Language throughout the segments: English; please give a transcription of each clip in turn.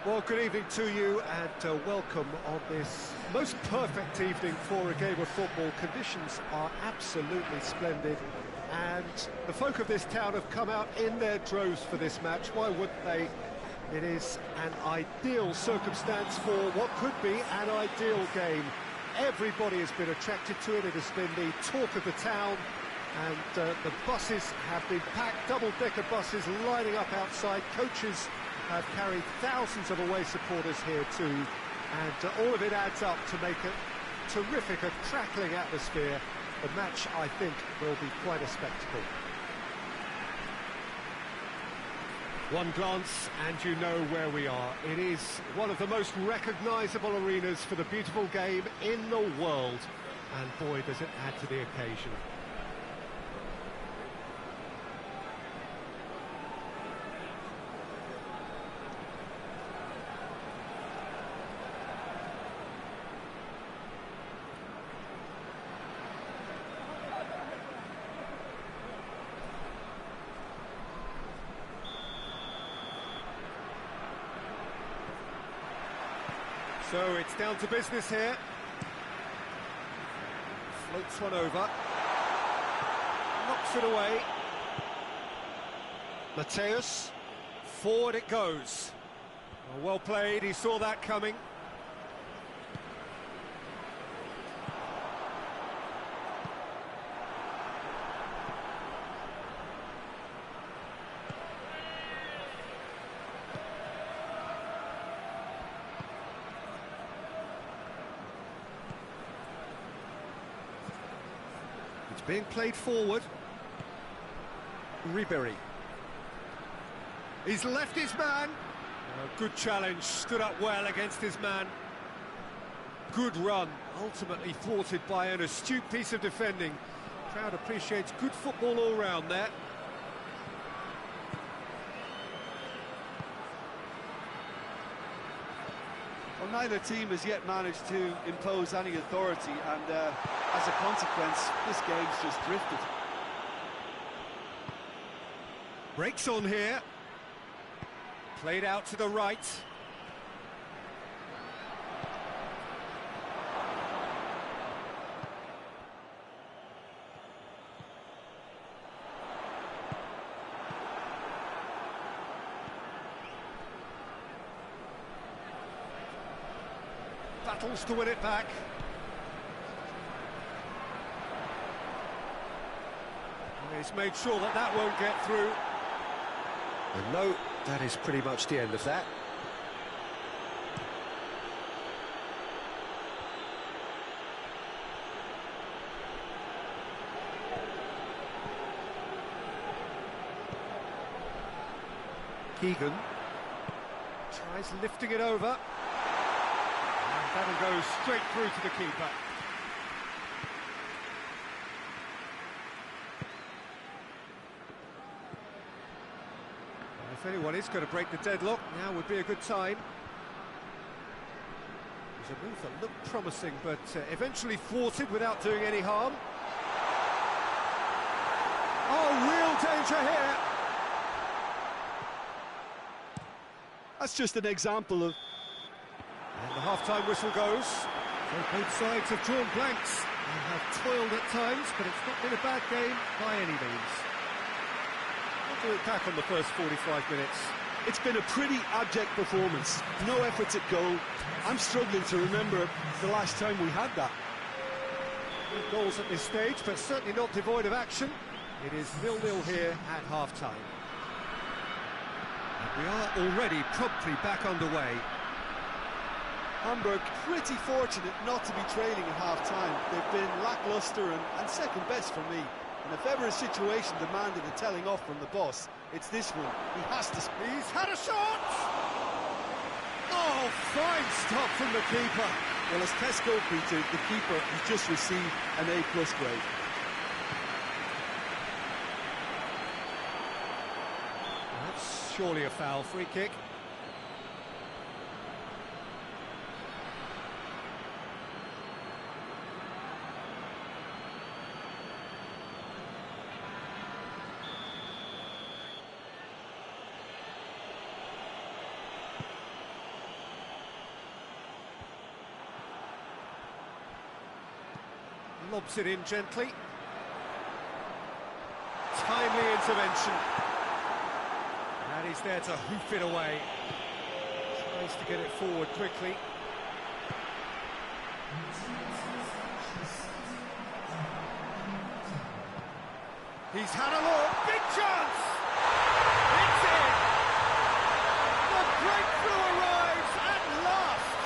Well, good evening to you and welcome on this most perfect evening for a game of football. Conditions are absolutely splendid and the folk of this town have come out in their droves for this match. Why wouldn't they? It is an ideal circumstance for what could be an ideal game. Everybody has been attracted to it. It has been the talk of the town, and the buses have been packed, double-decker buses lining up outside. Coaches have carried thousands of away supporters here too, and all of it adds up to make a terrific, a crackling atmosphere. The match, I think, will be quite a spectacle. One glance and you know where we are. It is one of the most recognisable arenas for the beautiful game in the world, and boy does it add to the occasion. So it's down to business here. Floats one over. Knocks it away. Mateus. Forward it goes. Well played, he saw that coming. Being played forward. Ribery. He's left his man. Good challenge, stood up well against his man. Good run, ultimately thwarted by an astute piece of defending. Crowd appreciates good football all round there. Well, neither team has yet managed to impose any authority, and as a consequence, this game's just drifted. Breaks on here. Played out to the right. Battles to win it back. He's made sure that that won't get through. And no, that is pretty much the end of that. Keegan tries lifting it over. And that'll go straight through to the keeper. If anyone is going to break the deadlock, now would be a good time. There's a move that looked promising, but eventually thwarted without doing any harm. Oh, real danger here! That's just an example of... And the half-time whistle goes. So both sides have drawn blanks and have toiled at times, but it's not been a bad game by any means. We'll do it back on the first 45 minutes. It's been a pretty abject performance. No efforts at goal. I'm struggling to remember the last time we had that. No goals at this stage, but certainly not devoid of action. It is 0-0 here at half-time. And we are already promptly back underway. Hamburg pretty fortunate not to be trailing at half-time. They've been lacklustre and second best for me. And if ever a situation demanded a telling off from the boss, it's this one. He has to... He's had a shot! Oh, fine stop from the keeper. Well, as Tesco, Peter, the keeper has just received an A+ grade. That's surely a foul. Free kick. Lobs it in gently. Timely intervention. And he's there to hoof it away. Tries to get it forward quickly. He's had a look, big chance! It's in! The breakthrough arrives at last!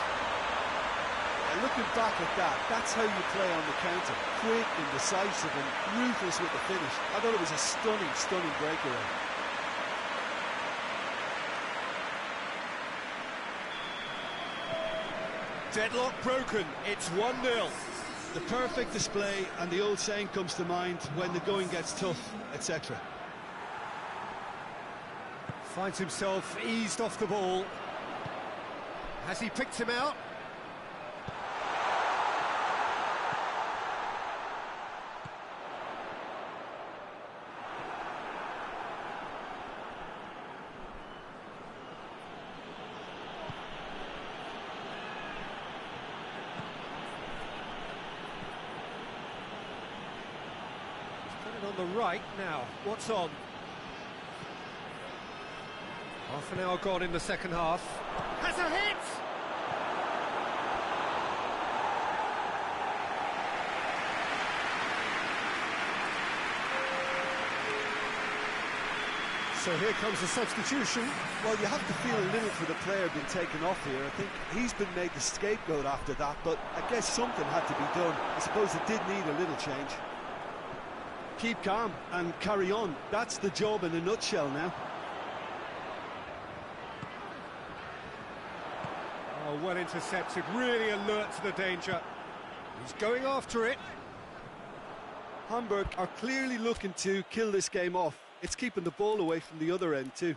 And looking back at that, that's how you play on the counter. Quick and decisive and ruthless with the finish. I thought it was a stunning, stunning breakaway. Deadlock broken, it's 1-0. The perfect display, and the old saying comes to mind, when the going gets tough, etc. Finds himself eased off the ball. Has he picked him out? On the right now, what's on? Half an hour gone in the second half. Has a hit! So here comes the substitution. Well, you have to feel a little for the player being taken off here. I think he's been made the scapegoat after that, but I guess something had to be done. I suppose it did need a little change. Keep calm and carry on. That's the job in a nutshell now. Oh, well intercepted, really alert to the danger. He's going after it. Hamburg are clearly looking to kill this game off. It's keeping the ball away from the other end too.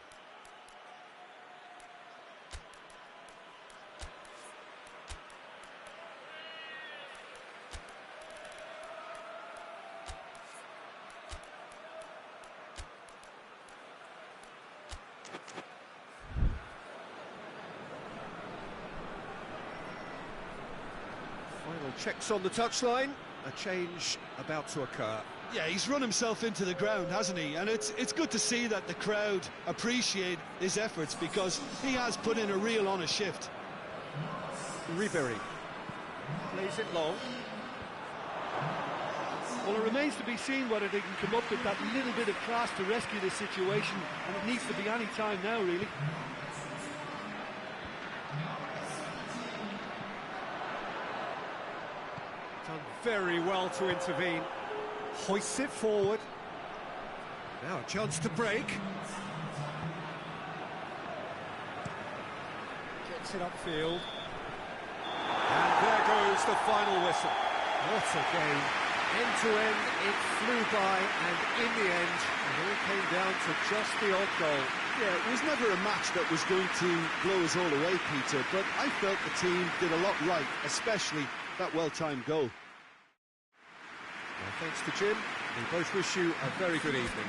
Final checks on the touchline. A change about to occur. Yeah, he's run himself into the ground, hasn't he? And it's good to see that the crowd appreciate his efforts, because he has put in a real honest shift. Ribery plays it long. Well, it remains to be seen whether they can come up with that little bit of class to rescue this situation, and it needs to be any time now, really. Done very well to intervene. Hoists it forward. Now a chance to break. Gets it upfield. And there goes the final whistle. What a game. End to end, it flew by, and in the end, it all came down to just the odd goal. Yeah, it was never a match that was going to blow us all away, Peter, but I felt the team did a lot right, especially that well-timed goal. Well, thanks to Jim. We both wish you a very good evening.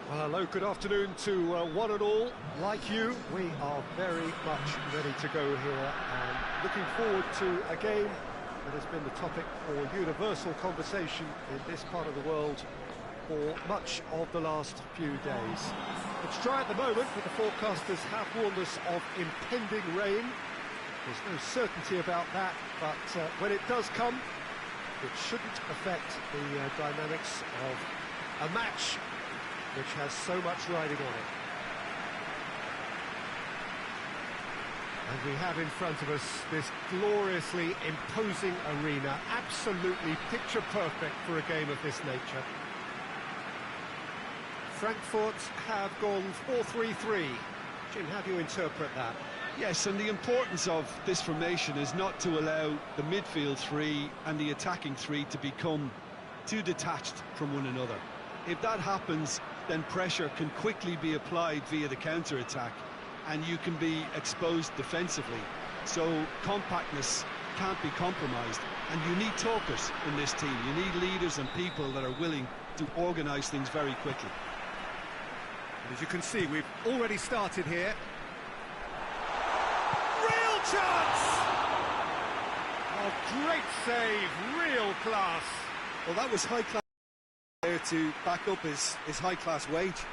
Well, hello, good afternoon to one and all. Like you, we are very much ready to go here and looking forward to a game that has been the topic for universal conversation in this part of the world for much of the last few days. It's dry at the moment, but the forecasters have warned us of impending rain. There's no certainty about that, but when it does come, it shouldn't affect the dynamics of a match which has so much riding on it. And we have in front of us this gloriously imposing arena, absolutely picture perfect for a game of this nature. Frankfurt have gone 4-3-3. Jim, how do you interpret that? Yes, and the importance of this formation is not to allow the midfield three and the attacking three to become too detached from one another. If that happens, then pressure can quickly be applied via the counter-attack, and you can be exposed defensively. So compactness can't be compromised, and you need talkers in this team. You need leaders and people that are willing to organise things very quickly. And as you can see, we've already started here. Real chance! Oh, great save, real class. Well, that was high class there to back up his high-class wage.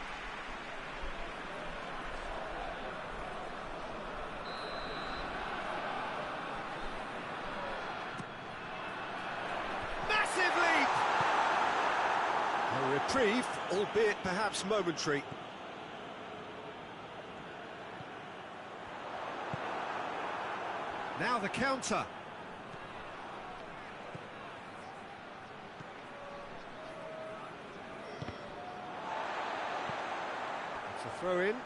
A reprieve, albeit perhaps momentary. Now the counter. It's a throw-in.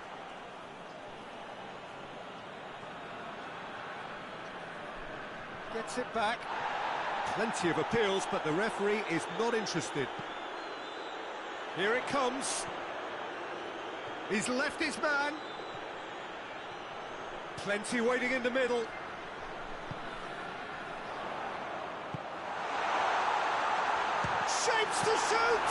Gets it back. Plenty of appeals, but the referee is not interested. Here it comes. He's left his man. Plenty waiting in the middle. Shapes to shoot!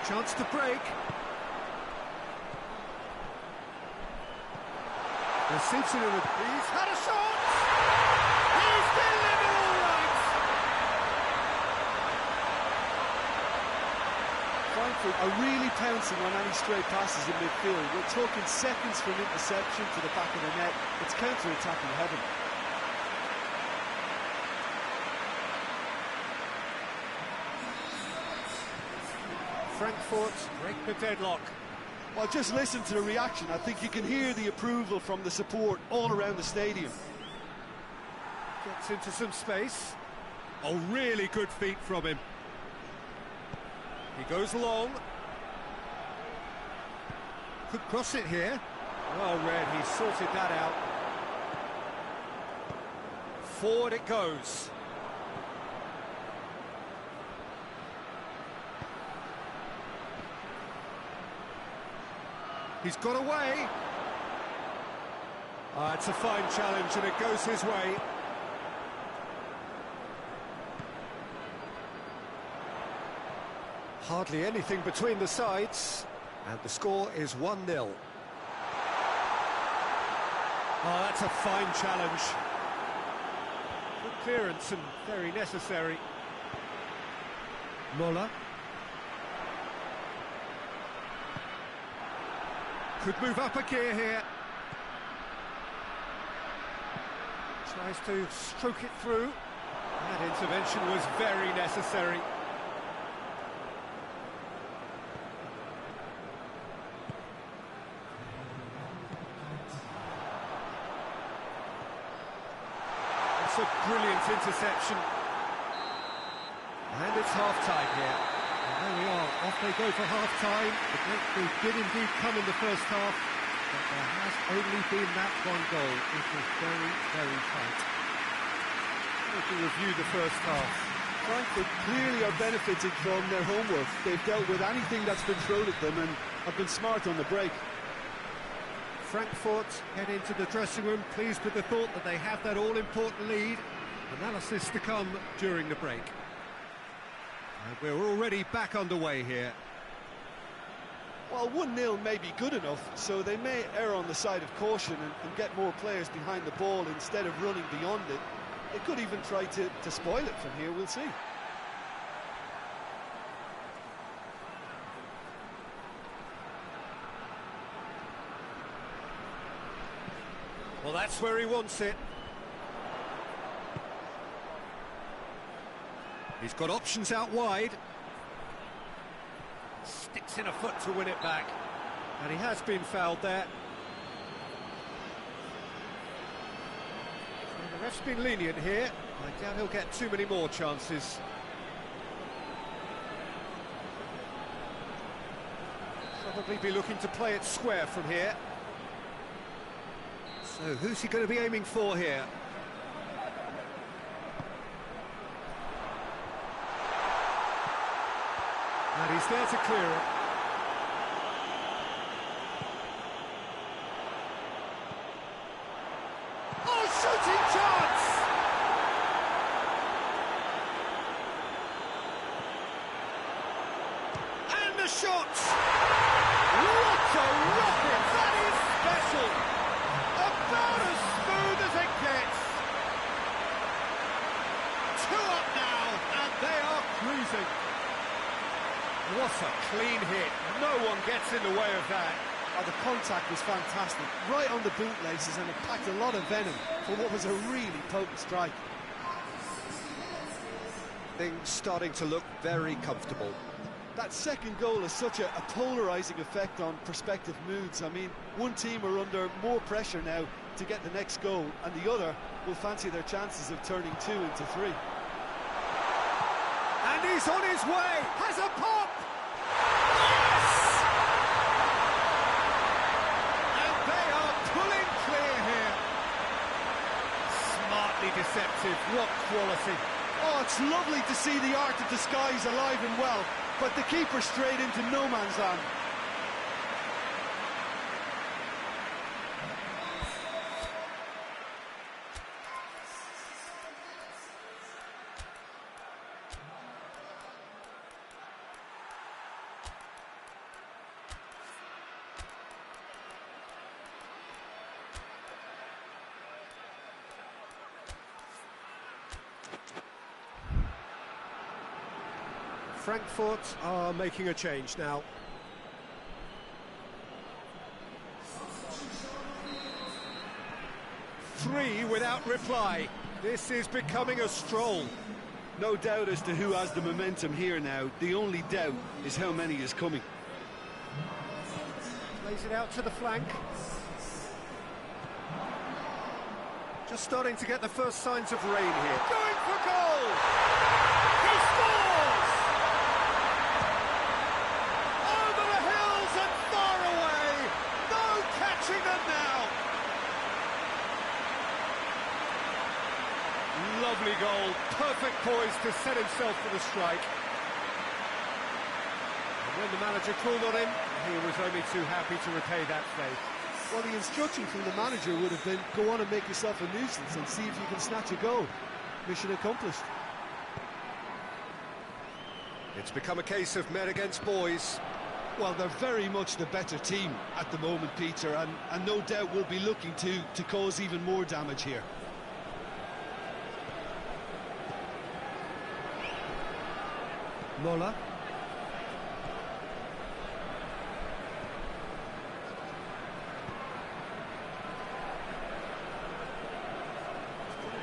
Chance to break. There's Simpson in the... He's had a shot! He's delivered all right! Frankfurt are really pouncing on any stray passes in midfield. We're talking seconds from interception to the back of the net. It's counter-attacking heaven. Frankfurt break the deadlock. Well, just listen to the reaction. I think you can hear the approval from the support all around the stadium. Gets into some space. Oh, really good feet from him. He goes long. Could cross it here. Well read, he sorted that out. Forward it goes. He's got away. It's a fine challenge and it goes his way. Hardly anything between the sides, and the score is 1-0. Oh, that's a fine challenge. Good clearance and very necessary. Muller. Could move up a gear here. Tries to stroke it through. That intervention was very necessary. It's a brilliant interception. And it's half-time here. And there we are, off they go for half-time. The breakthrough did indeed come in the first half, but there has only been that one goal. It was very, very tight. To review the first half. Frankfurt clearly are benefiting from their homework. They've dealt with anything that's been thrown at them and have been smart on the break. Frankfurt head into the dressing room pleased with the thought that they have that all-important lead. Analysis to come during the break. And we're already back underway here. Well, 1-0 may be good enough, so they may err on the side of caution and get more players behind the ball instead of running beyond it. They could even try to spoil it from here, we'll see. Well, that's where he wants it. He's got options out wide. Sticks in a foot to win it back. And he has been fouled there. And the ref's been lenient here. I doubt he'll get too many more chances. Probably be looking to play it square from here. So who's he going to be aiming for here? And he's there to clear it. Oh, shooting chance! And the shot! What a rocket! That is special! About as smooth as it gets. 2 up now, and they are cruising. What a clean hit. No one gets in the way of that. Oh, the contact was fantastic. Right on the bootlaces, and it packed a lot of venom for what was a really potent strike. Things starting to look very comfortable. That second goal has such a polarising effect on prospective moods. I mean, one team are under more pressure now to get the next goal, and the other will fancy their chances of turning 2 into 3. And he's on his way! Has a pop! Yes! And they are pulling clear here. Smartly deceptive, what quality. Oh, it's lovely to see the art of disguise alive and well, but the keeper straight into no man's land. Frankfurt are making a change now. Three without reply. This is becoming a stroll. No doubt as to who has the momentum here now. The only doubt is how many is coming. Plays it out to the flank. Just starting to get the first signs of rain here. Going for goal! He scores! Over the hills and far away! No catching them now! Lovely goal, perfect poise to set himself for the strike. And when the manager called on him, he was only too happy to repay that faith. Well, the instruction from the manager would have been, go on and make yourself a nuisance and see if you can snatch a goal. Mission accomplished. It's become a case of men against boys. Well, they're very much the better team at the moment, Peter, and no doubt will be looking to cause even more damage here. Mola.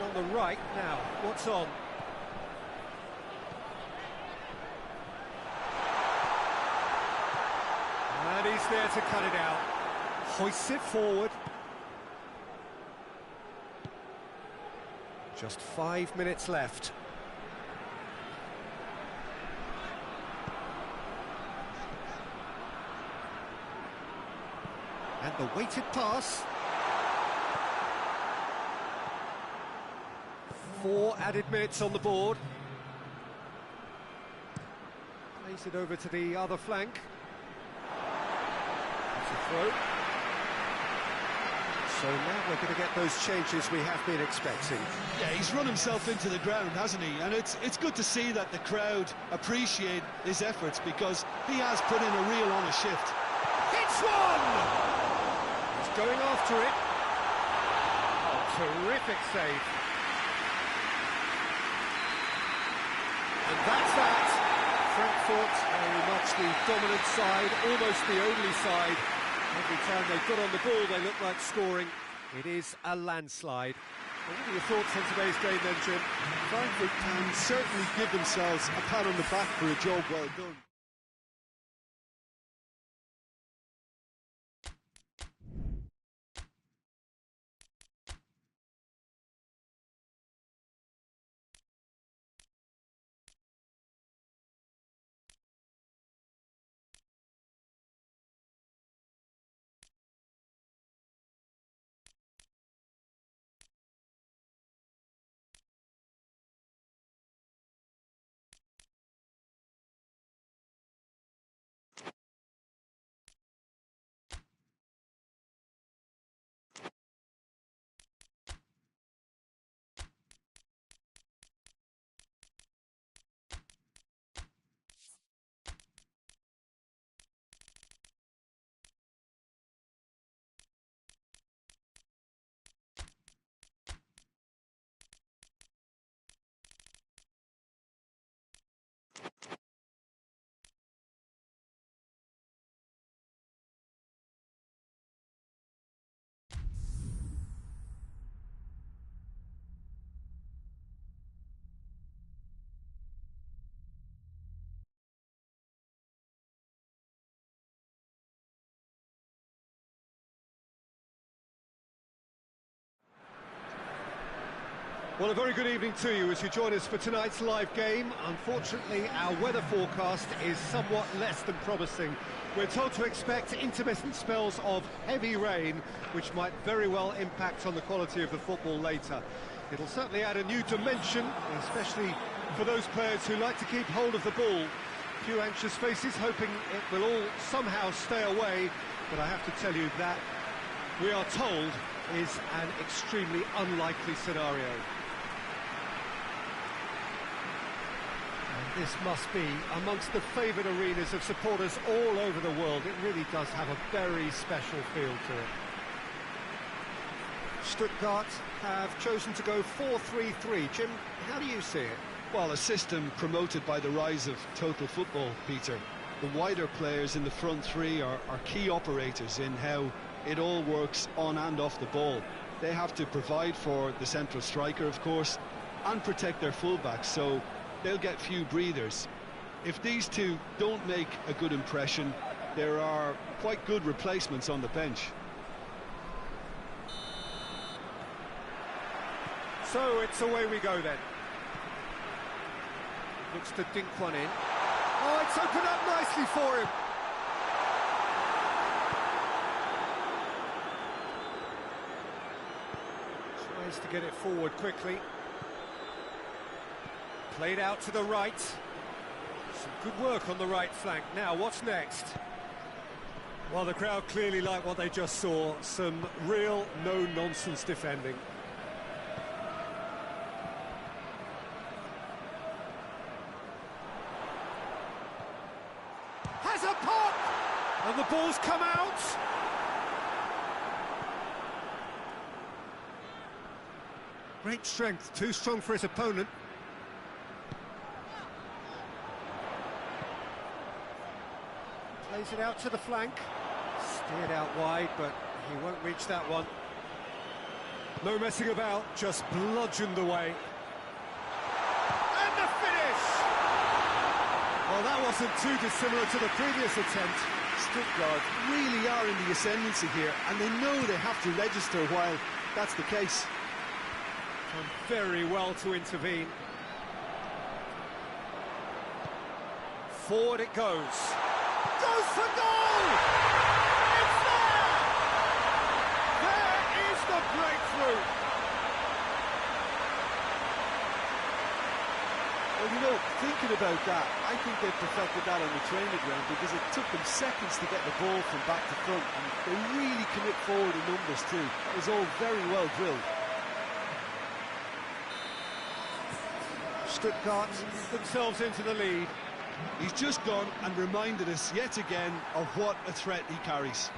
On the right now, what's on? And he's there to cut it out. Hoists it forward. Just 5 minutes left. And the weighted pass. 4 added minutes on the board. Plays it over to the other flank. It's a throw. So now we're going to get those changes we have been expecting. Yeah, he's run himself into the ground, hasn't he? And it's good to see that the crowd appreciate his efforts, because he has put in a real honest shift. Hits one! He's going after it. Oh, terrific save. And that's that. Frankfurt, very much the dominant side, almost the only side. Every time they've got on the ball, they look like scoring. It is a landslide. What are your thoughts on today's game then, Jim? Frankfurt can certainly give themselves a pat on the back for a job well done. Well, a very good evening to you as you join us for tonight's live game. Unfortunately, our weather forecast is somewhat less than promising. We're told to expect intermittent spells of heavy rain, which might very well impact on the quality of the football later. It'll certainly add a new dimension, especially for those players who like to keep hold of the ball. A few anxious faces hoping it will all somehow stay away, but I have to tell you that we are told is an extremely unlikely scenario. This must be amongst the favoured arenas of supporters all over the world. It really does have a very special feel to it. Stuttgart have chosen to go 4-3-3. Jim, how do you see it? Well, a system promoted by the rise of total football, Peter. The wider players in the front three are key operators in how it all works on and off the ball. They have to provide for the central striker, of course, and protect their fullbacks, so they'll get few breathers. If these two don't make a good impression, there are quite good replacements on the bench. So it's away we go then. Looks to dink one in. Oh, it's opened up nicely for him. Tries to get it forward quickly. Played out to the right. Some good work on the right flank. Now, what's next? Well, the crowd clearly like what they just saw. Some real no-nonsense defending. Has a pop! And the ball's come out! Great strength, too strong for his opponent. Plays it out to the flank. Steered out wide, but he won't reach that one. No messing about, just bludgeoned away. And the finish! Well, that wasn't too dissimilar to the previous attempt. Stuttgart really are in the ascendancy here, and they know they have to register while that's the case. Done very well to intervene. Forward it goes. Goes for goal! It's there! There is the breakthrough! Well, you know, thinking about that, I think they perfected that on the training ground because it took them seconds to get the ball from back to front, and they really commit forward in numbers too. It was all very well drilled. Stuttgart themselves into the lead. He's just gone and reminded us yet again of what a threat he carries.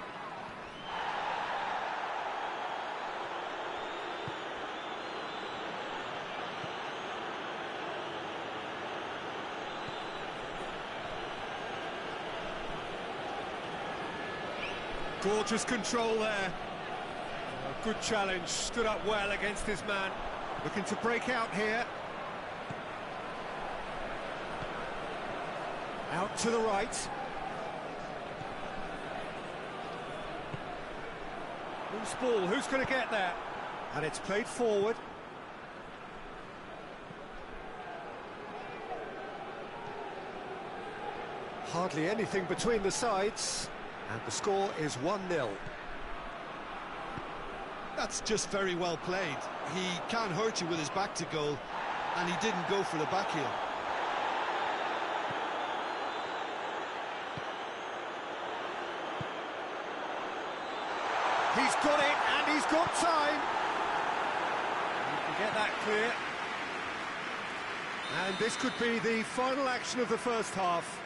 Gorgeous control there. Good challenge, stood up well against his man. Looking to break out here. Out to the right. Loose ball, who's going to get there? And it's played forward. Hardly anything between the sides. And the score is 1-0. That's just very well played. He can't hurt you with his back to goal, and he didn't go for the back heel. He's got it, and he's got time. You can get that clear. And this could be the final action of the first half.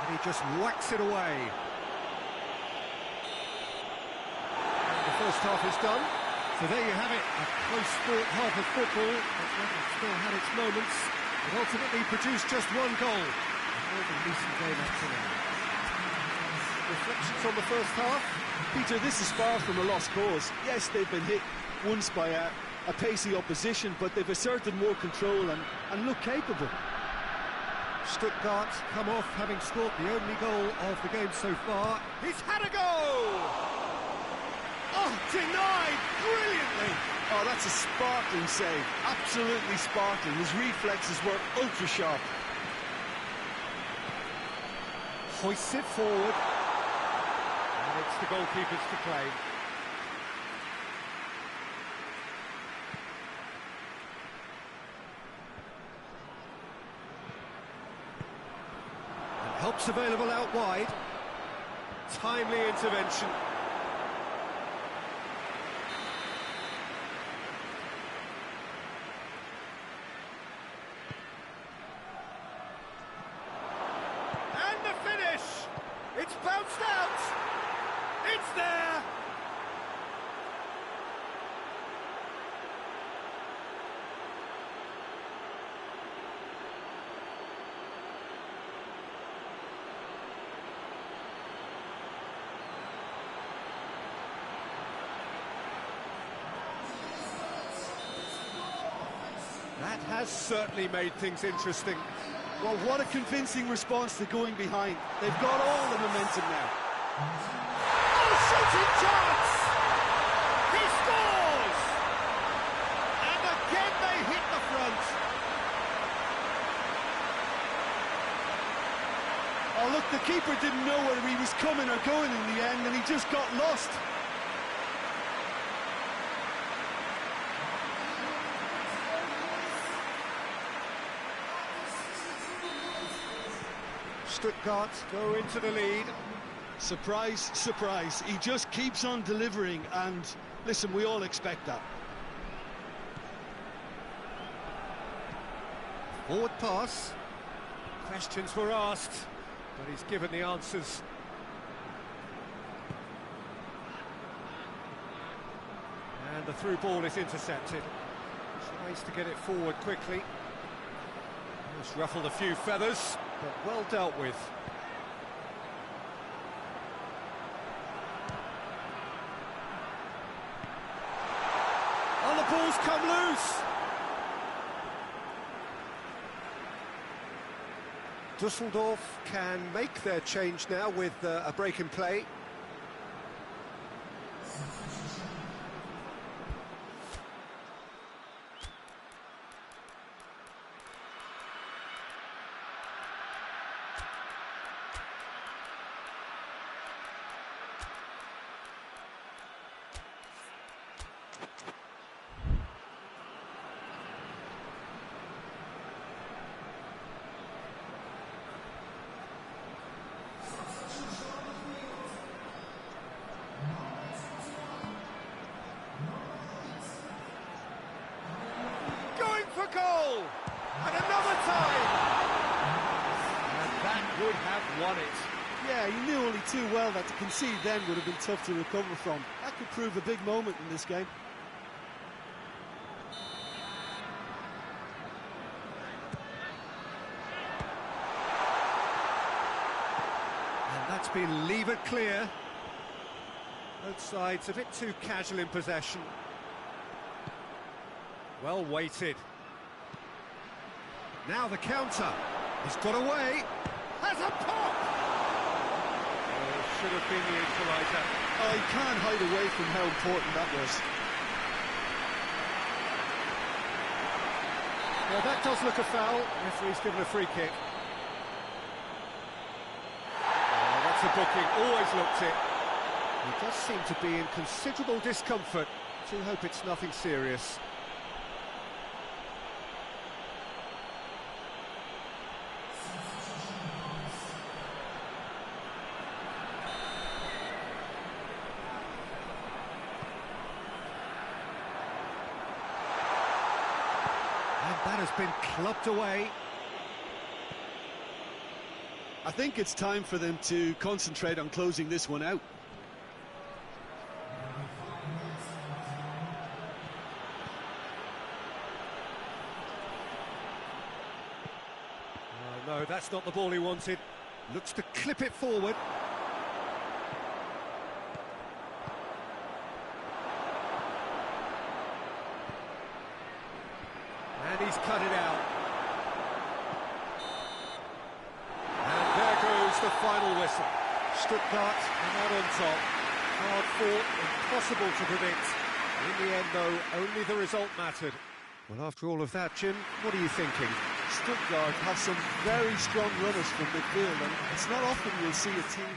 And he just whacks it away. And the first half is done. So there you have it, a close sport half of football. It still had its moments. It ultimately produced just one goal. A decent game up to now. Reflections on the first half? Peter, this is far from a lost cause. Yes, they've been hit once by a pacey opposition, but they've asserted more control and look capable. Stuttgart come off having scored the only goal of the game so far. He's had a go! Oh, denied brilliantly! Oh, that's a sparkling save. Absolutely sparkling. His reflexes were ultra sharp. Hoists it forward. And it's the goalkeepers to claim. And help's available out wide. Timely intervention. It's bounced out! It's there! That has certainly made things interesting. Well, what a convincing response to going behind. They've got all the momentum now. Oh, shooting chance! He scores! And again they hit the front. Oh, look, the keeper didn't know whether he was coming or going in the end, and he just got lost. Stuttgart go into the lead. Surprise, surprise. He just keeps on delivering, and listen, we all expect that. Forward pass. Questions were asked, but he's given the answers. And the through ball is intercepted. Tries to get it forward quickly. Just ruffled a few feathers, but well dealt with. Oh, the ball's come loose! Düsseldorf can make their change now with a break in play. have won it. Yeah, he knew only too well that to concede then would have been tough to recover from. That could prove a big moment in this game. And that's been levered clear. Both sides a bit too casual in possession. Well weighted. Now the counter. He's got away. Has a pop! Oh, should have been the equaliser. Oh, he can't hide away from how important that was. Well, that does look a foul. Referee's given a free kick. Oh, that's a booking. Always looked it. He does seem to be in considerable discomfort. Do hope it's nothing serious. And that has been clubbed away. I think it's time for them to concentrate on closing this one out. No, that's not the ball he wanted. Looks to clip it forward. And he's cut it out. And there goes the final whistle. Stuttgart come out on top. Hard fought, impossible to predict. In the end, though, only the result mattered. Well, after all of that, Jim, what are you thinking? Stuttgart have some very strong runners from midfield, and it's not often you'll see a team...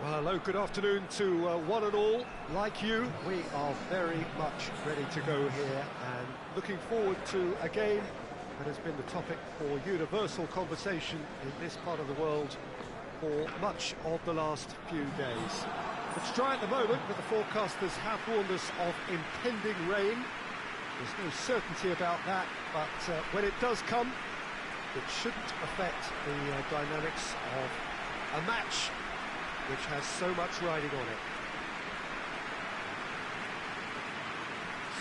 Well, hello, good afternoon to one and all. Like you, we are very much ready to go here and looking forward to a game that has been the topic for universal conversation in this part of the world for much of the last few days. It's dry at the moment, but the forecasters have warned us of impending rain. There's no certainty about that, but when it does come, it shouldn't affect the dynamics of a match which has so much riding on it.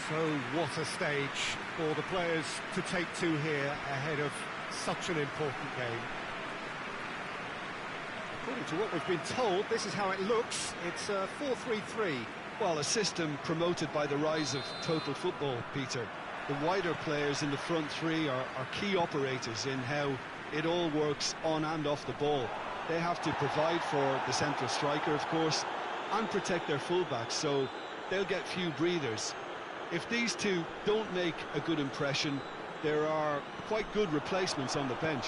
So what a stage for the players to take to here ahead of such an important game. According to what we've been told, this is how it looks. It's 4-3-3. Well, a system promoted by the rise of total football, Peter. The wider players in the front three are key operators in how it all works on and off the ball. They have to provide for the central striker, of course, and protect their fullbacks, so they'll get few breathers. If these two don't make a good impression, there are quite good replacements on the bench.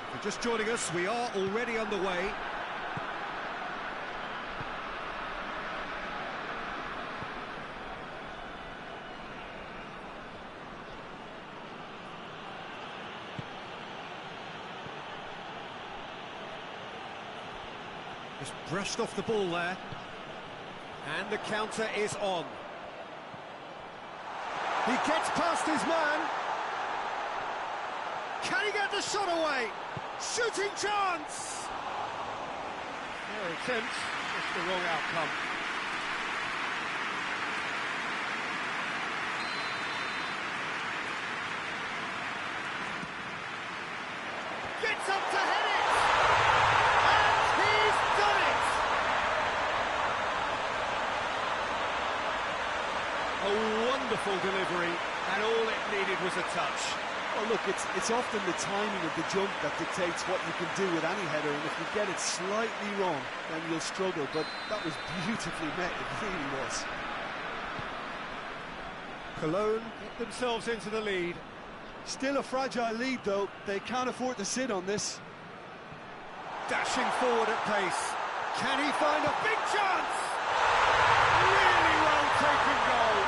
If you're just joining us, we are already underway. Just brushed off the ball there. And the counter is on. He gets past his man. Can he get the shot away? Shooting chance! No attempt, just the wrong outcome. Gets up to head it! And he's done it! A wonderful delivery, and all it needed was a touch. Well, look, it's often the timing of the jump that dictates what you can do with any header, and if you get it slightly wrong, then you'll struggle, but that was beautifully met, it really was. Cologne get themselves into the lead. Still a fragile lead, though. They can't afford to sit on this. Dashing forward at pace. Can he find a big chance? Really well taken goal.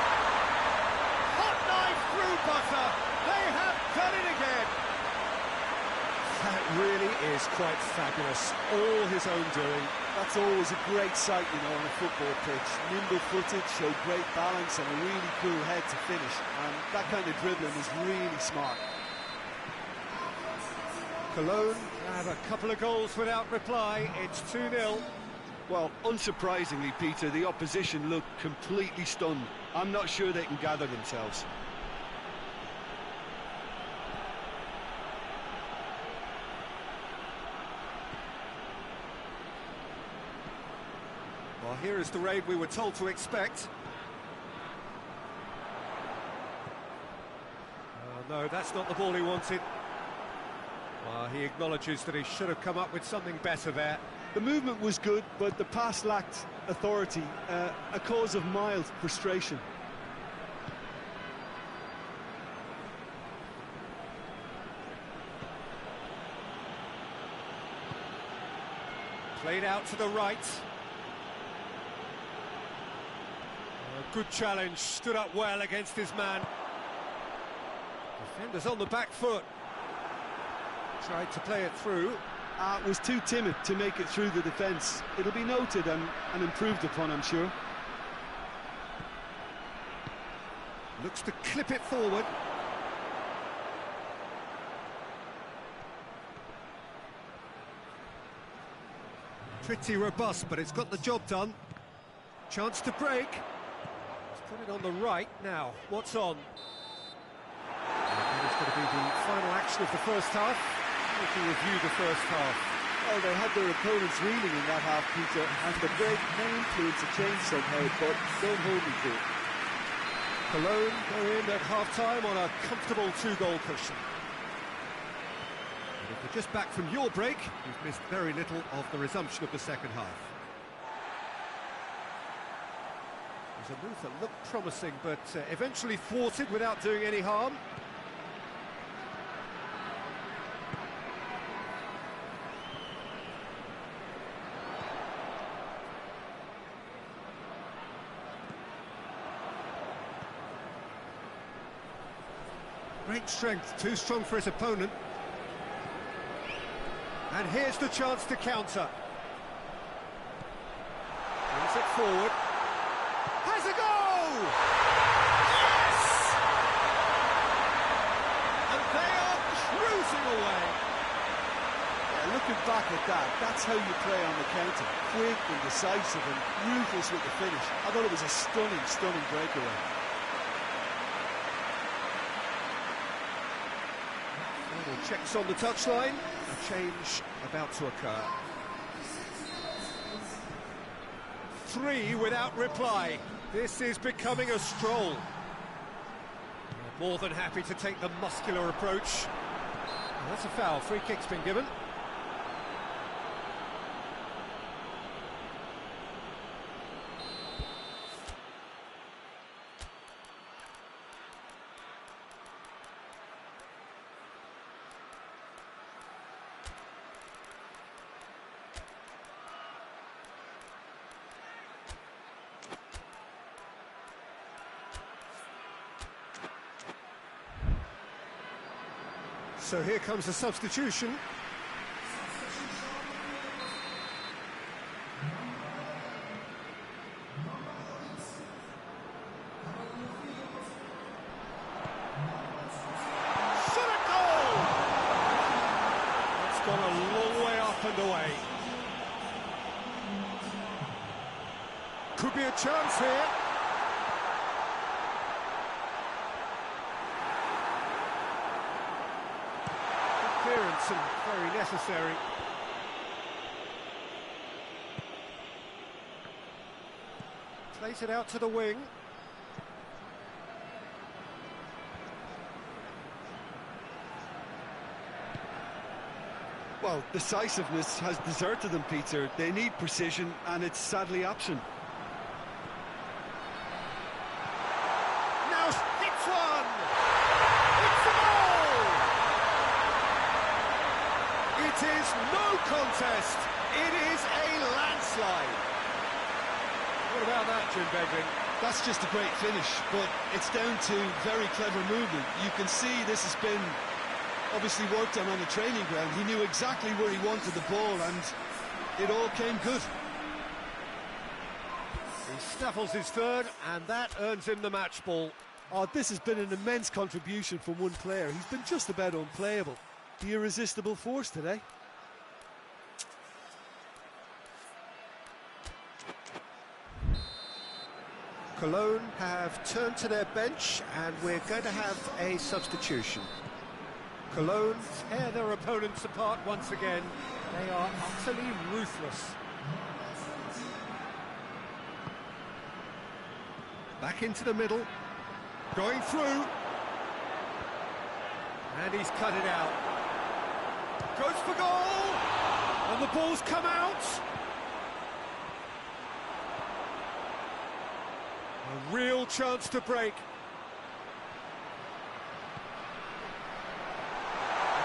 Hot knife through butter. They have done it again. That really is quite fabulous. All his own doing. That's always a great sight, you know, on a football pitch. Nimble-footed, showed great balance and a really cool head to finish. And that kind of dribbling is really smart. Cologne have a couple of goals without reply. It's 2-0. Well, unsurprisingly, Peter, the opposition look completely stunned. I'm not sure they can gather themselves. Well, here is the raid we were told to expect. Oh, no, that's not the ball he wanted. Well, he acknowledges that he should have come up with something better there. The movement was good, but the pass lacked authority, a cause of mild frustration. Played out to the right. A good challenge, stood up well against his man. Defender's on the back foot. Tried to play it through. Was too timid to make it through the defence. It'll be noted and improved upon, I'm sure. Looks to clip it forward. Pretty robust, but it's got the job done. Chance to break. He's put it on the right now. What's on? And it's going to be the final action of the first half. We can review the first half. Well, they had their opponents reeling in that half, Peter, and the break may influence a change somehow, but don't hold me to it. Cologne go in at half-time on a comfortable 2-goal cushion. And if you're just back from your break, you've missed very little of the resumption of the second half. There's a move that looked promising, but eventually thwarted without doing any harm. Great strength, too strong for his opponent. And here's the chance to counter. Brings it forward. Has a goal! Yes! And they are cruising away. Yeah, looking back at that, that's how you play on the counter. Quick and decisive and ruthless with the finish. I thought it was a stunning, stunning breakaway. Checks on the touchline, a change about to occur. 3 without reply. This is becoming a stroll. More than happy to take the muscular approach. And that's a foul. Free kick's been given. So here comes a substitution. up and away. Could be a chance here. Good clearance and very necessary. Plays it out to the wing. Well, decisiveness has deserted them, Peter. They need precision, and it's sadly absent. Now hits one! It's a goal! It is no contest. It is a landslide. What about that, Jim Beglin? That's just a great finish, but it's down to very clever movement. You can see this has been obviously worked on the training ground. He knew exactly where he wanted the ball, and it all came good. He snaffles his third, and that earns him the match ball. Oh, this has been an immense contribution from one player. He's been just about unplayable. The irresistible force today. Cologne have turned to their bench, and we're going to have a substitution. Cologne tear their opponents apart once again. They are utterly ruthless. Back into the middle, going through, and he's cut it out. Goes for goal, and the ball's come out. A real chance to break.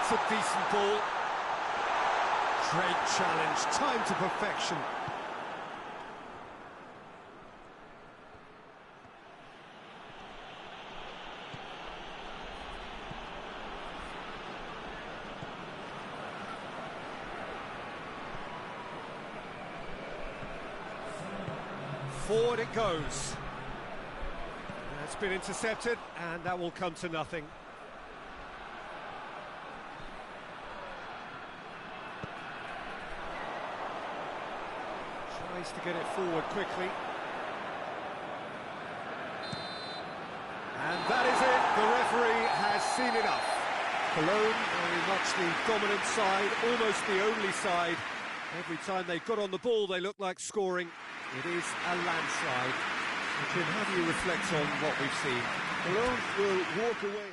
It's a decent ball. Great challenge, time to perfection. Forward it goes. That's been intercepted, and that will come to nothing. Tries to get it forward quickly. And that is it. The referee has seen enough. Cologne, very much the dominant side, almost the only side. Every time they got on the ball, they looked like scoring. It is a landslide. Jim, how do you reflect on what we've seen? Cologne will walk away.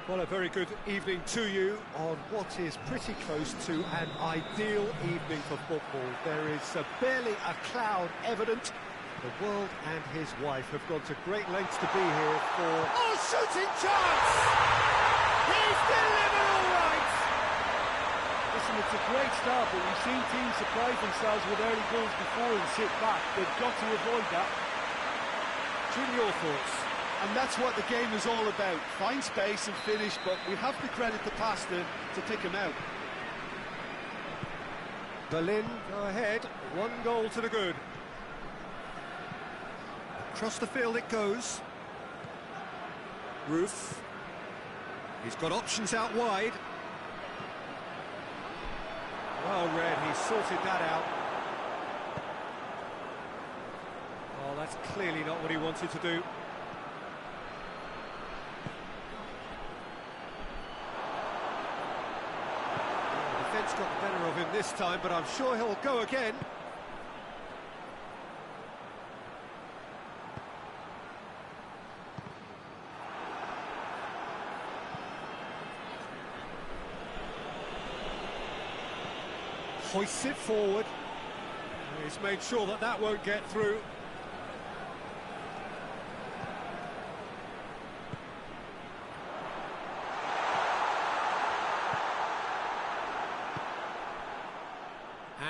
Well, a very good evening to you on what is pretty close to an ideal evening for football. There is barely a cloud evident. The world and his wife have gone to great lengths to be here for... Oh, shooting chance! He's delivered all right! Listen, it's a great start, but we've seen teams surprise themselves with early goals before and sit back. They've got to avoid that. Jim, your thoughts? And that's what the game is all about. Find space and finish, but we have to credit the passer to pick him out. Berlin go ahead, 1 goal to the good. Across the field it goes. Roof. He's got options out wide. Well read, he sorted that out. Oh, that's clearly not what he wanted to do. Chance got the better of him this time, but I'm sure he'll go again. Hoists it forward. He's made sure that that won't get through.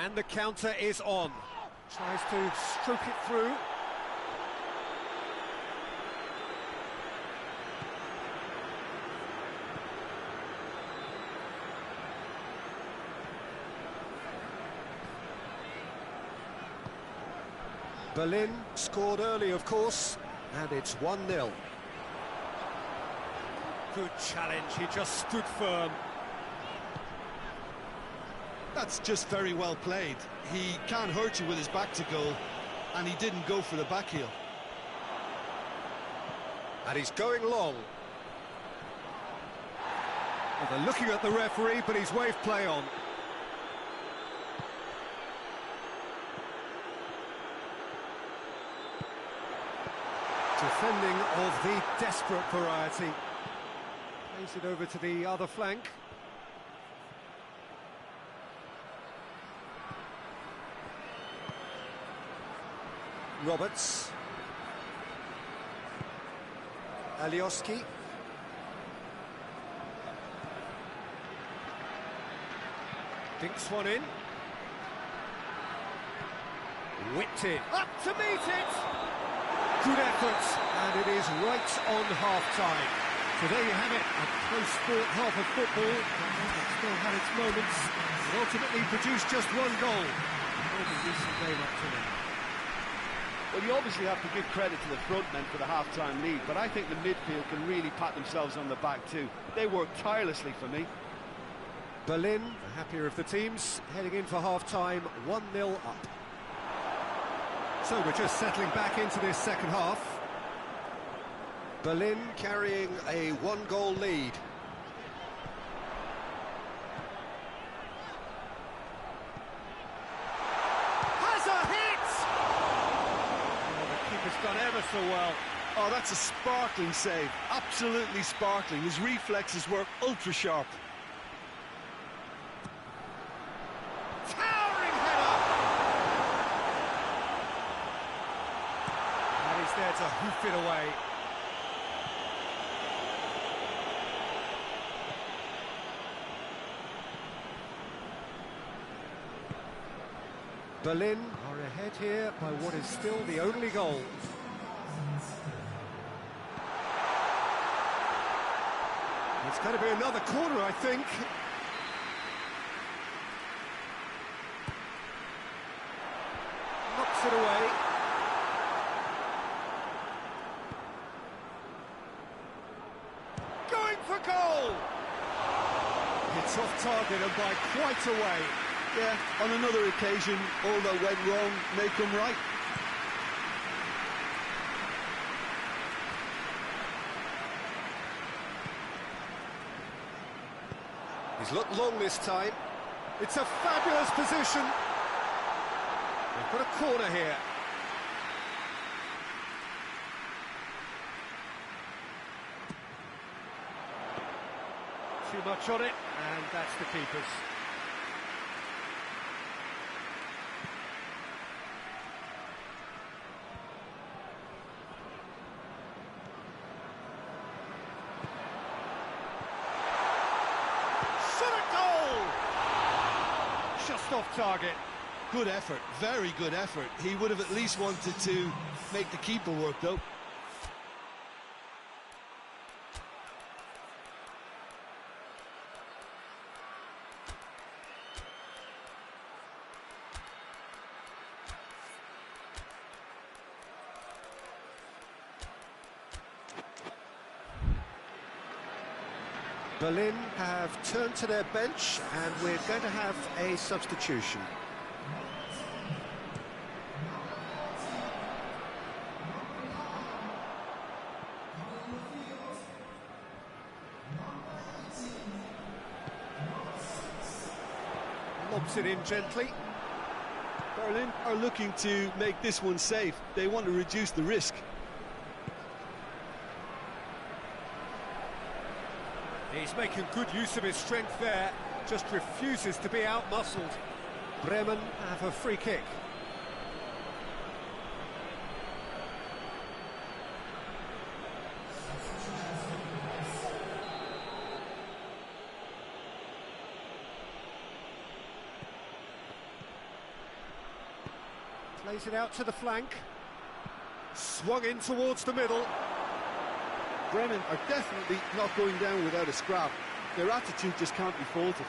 And the counter is on. Tries to stroke it through. Berlin scored early, of course, and it's 1-0. Good challenge, he just stood firm. That's just very well played. He can't hurt you with his back to goal, and he didn't go for the back heel. And he's going long. Well, they're looking at the referee, but he's waved play on. Defending of the desperate variety. Plays it over to the other flank. Roberts. Alioski. Dinks one in. Whipped in. Up to meet it! Good effort, and it is right on half-time. So there you have it, a close sport half of football, that still had its moments, but ultimately produced just one goal. A decent game up to now. Well, you obviously have to give credit to the front men for the half-time lead, but I think the midfield can really pat themselves on the back too. They worked tirelessly for me. Berlin, the happier of the teams, heading in for half-time, 1-0 up. So we're just settling back into this second half. Berlin carrying a one-goal lead. Has a hit! Oh, the keeper's done ever so well. Oh, that's a sparkling save. Absolutely sparkling. His reflexes work ultra-sharp. There to hoof it away. Berlin are ahead here by what is still the only goal. It's going to be another corner, I think. Knocks it away. For goal! It's off target and by quite a way. Yeah, on another occasion, all that went wrong may come right. He's looked long this time. It's a fabulous position. They've got a corner here. Too much on it, and that's the keeper's. Shot a goal! Just off target. Good effort, very good effort. He would have at least wanted to make the keeper work, though. Berlin have turned to their bench, and we're going to have a substitution. Taps it in gently. Berlin are looking to make this one safe. They want to reduce the risk. He's making good use of his strength there, just refuses to be out-muscled. Bremen have a free kick. Plays it out to the flank. Swung in towards the middle. Bremen are definitely not going down without a scrap. Their attitude just can't be faulted.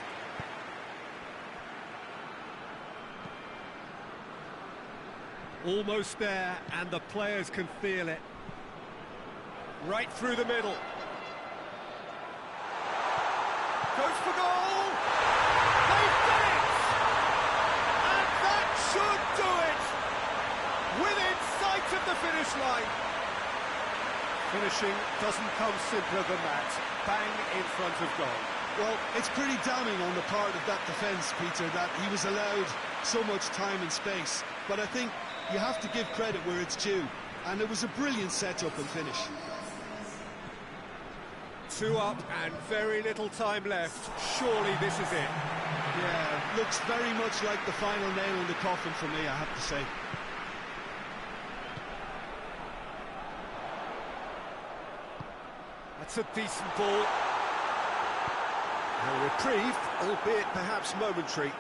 Almost there, and the players can feel it. Right through the middle. Goes for goal! They've done it! And that should do it! Within sight of the finish line. Finishing doesn't come simpler than that. Bang in front of goal. Well, it's pretty damning on the part of that defence, Peter, that he was allowed so much time and space. But I think you have to give credit where it's due. And it was a brilliant setup and finish. 2 up and very little time left. Surely this is it. Yeah, looks very much like the final nail in the coffin for me, I have to say. That's a decent ball. A reprieve, albeit perhaps momentary.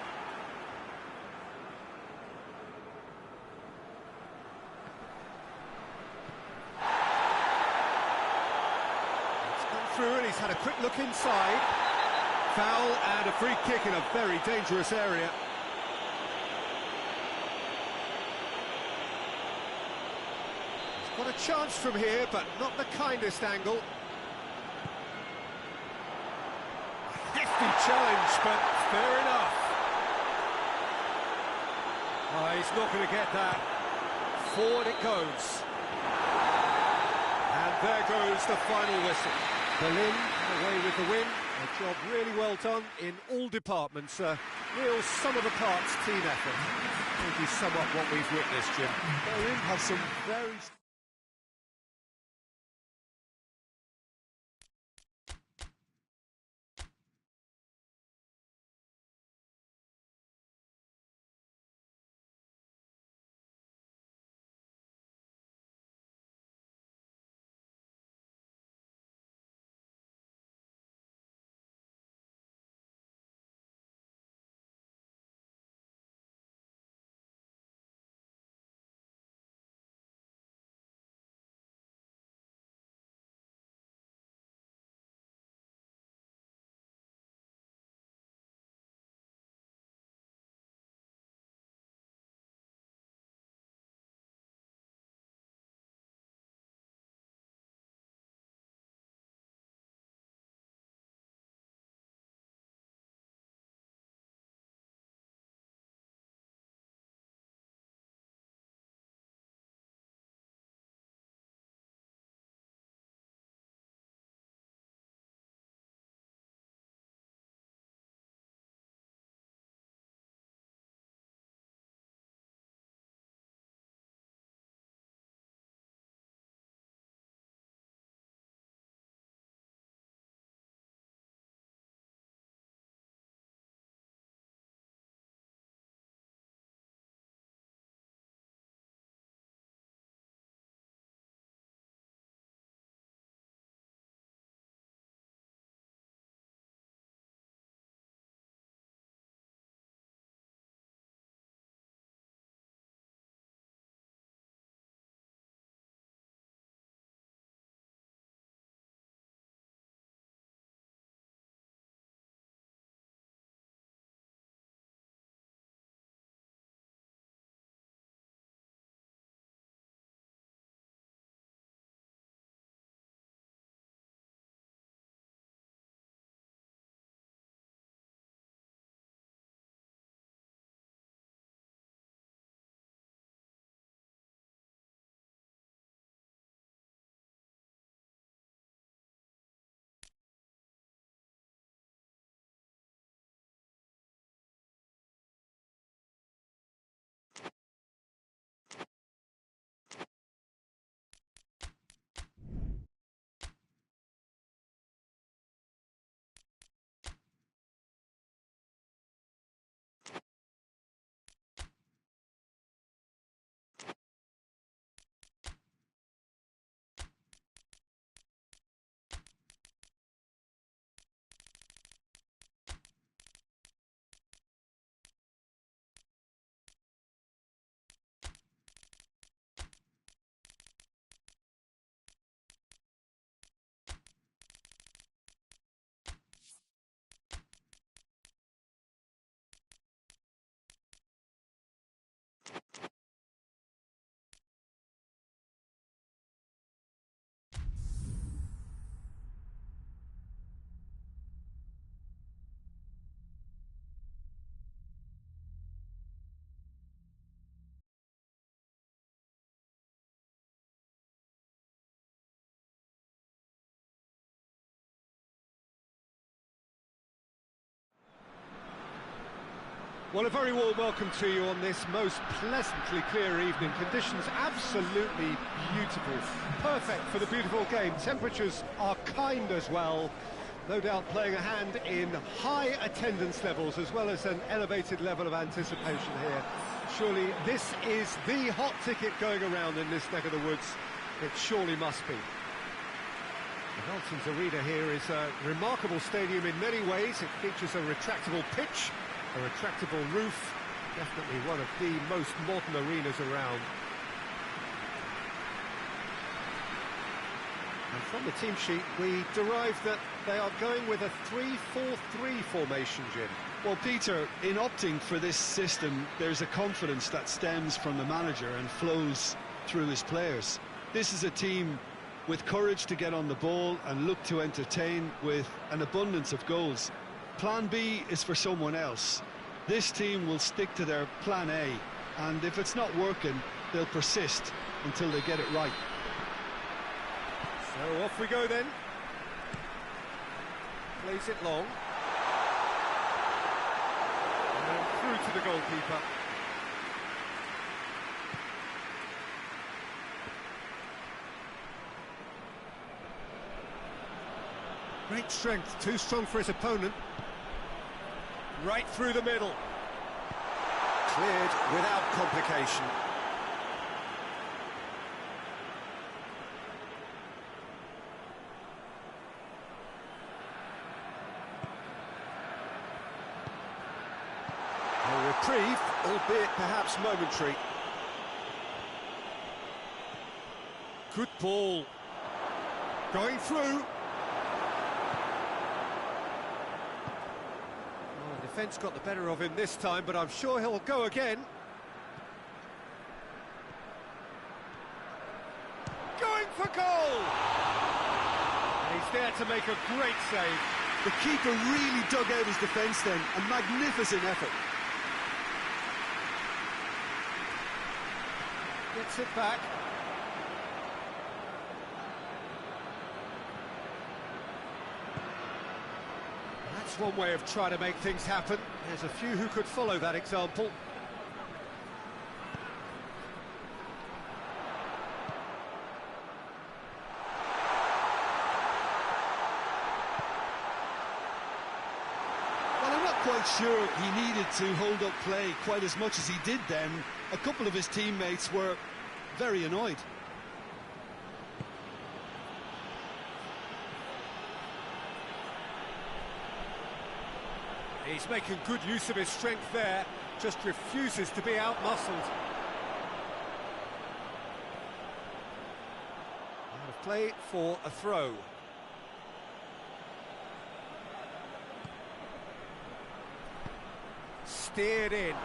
It's gone through and he's had a quick look inside. Foul and a free kick in a very dangerous area. He's got a chance from here, but not the kindest angle. Hefty challenge, but fair enough. Oh, he's not going to get that. Forward it goes. And there goes the final whistle. Berlin away with the win. A job really well done in all departments. A real sum-of-the-parts team effort. Maybe somewhat what we've witnessed, Jim. Berlin have some very... Well, a very warm welcome to you on this most pleasantly clear evening. Conditions absolutely beautiful. Perfect for the beautiful game. Temperatures are kind as well. No doubt playing a hand in high attendance levels as well as an elevated level of anticipation here. Surely this is the hot ticket going around in this neck of the woods. It surely must be. The Nelson's Arena here is a remarkable stadium in many ways. It features a retractable pitch, a retractable roof, definitely one of the most modern arenas around. And from the team sheet, we derive that they are going with a 3-4-3 formation, Jim. Well, Peter, in opting for this system, there's a confidence that stems from the manager and flows through his players. This is a team with courage to get on the ball and look to entertain with an abundance of goals. Plan B is for someone else. This team will stick to their plan A, and if it's not working, they'll persist until they get it right. So off we go then. Plays it long. And through to the goalkeeper. Great strength, too strong for his opponent. Right through the middle. Cleared without complication. A reprieve, albeit perhaps momentary. Good ball. Going through. Defence got the better of him this time, but I'm sure he'll go again. Going for goal! And he's there to make a great save. The keeper really dug out his defence then, a magnificent effort. Gets it back. That's one way of trying to make things happen. There's a few who could follow that example. Well, I'm not quite sure he needed to hold up play quite as much as he did then. A couple of his teammates were very annoyed. He's making good use of his strength there, just refuses to be out-muscled. Out of play for a throw. Steered in.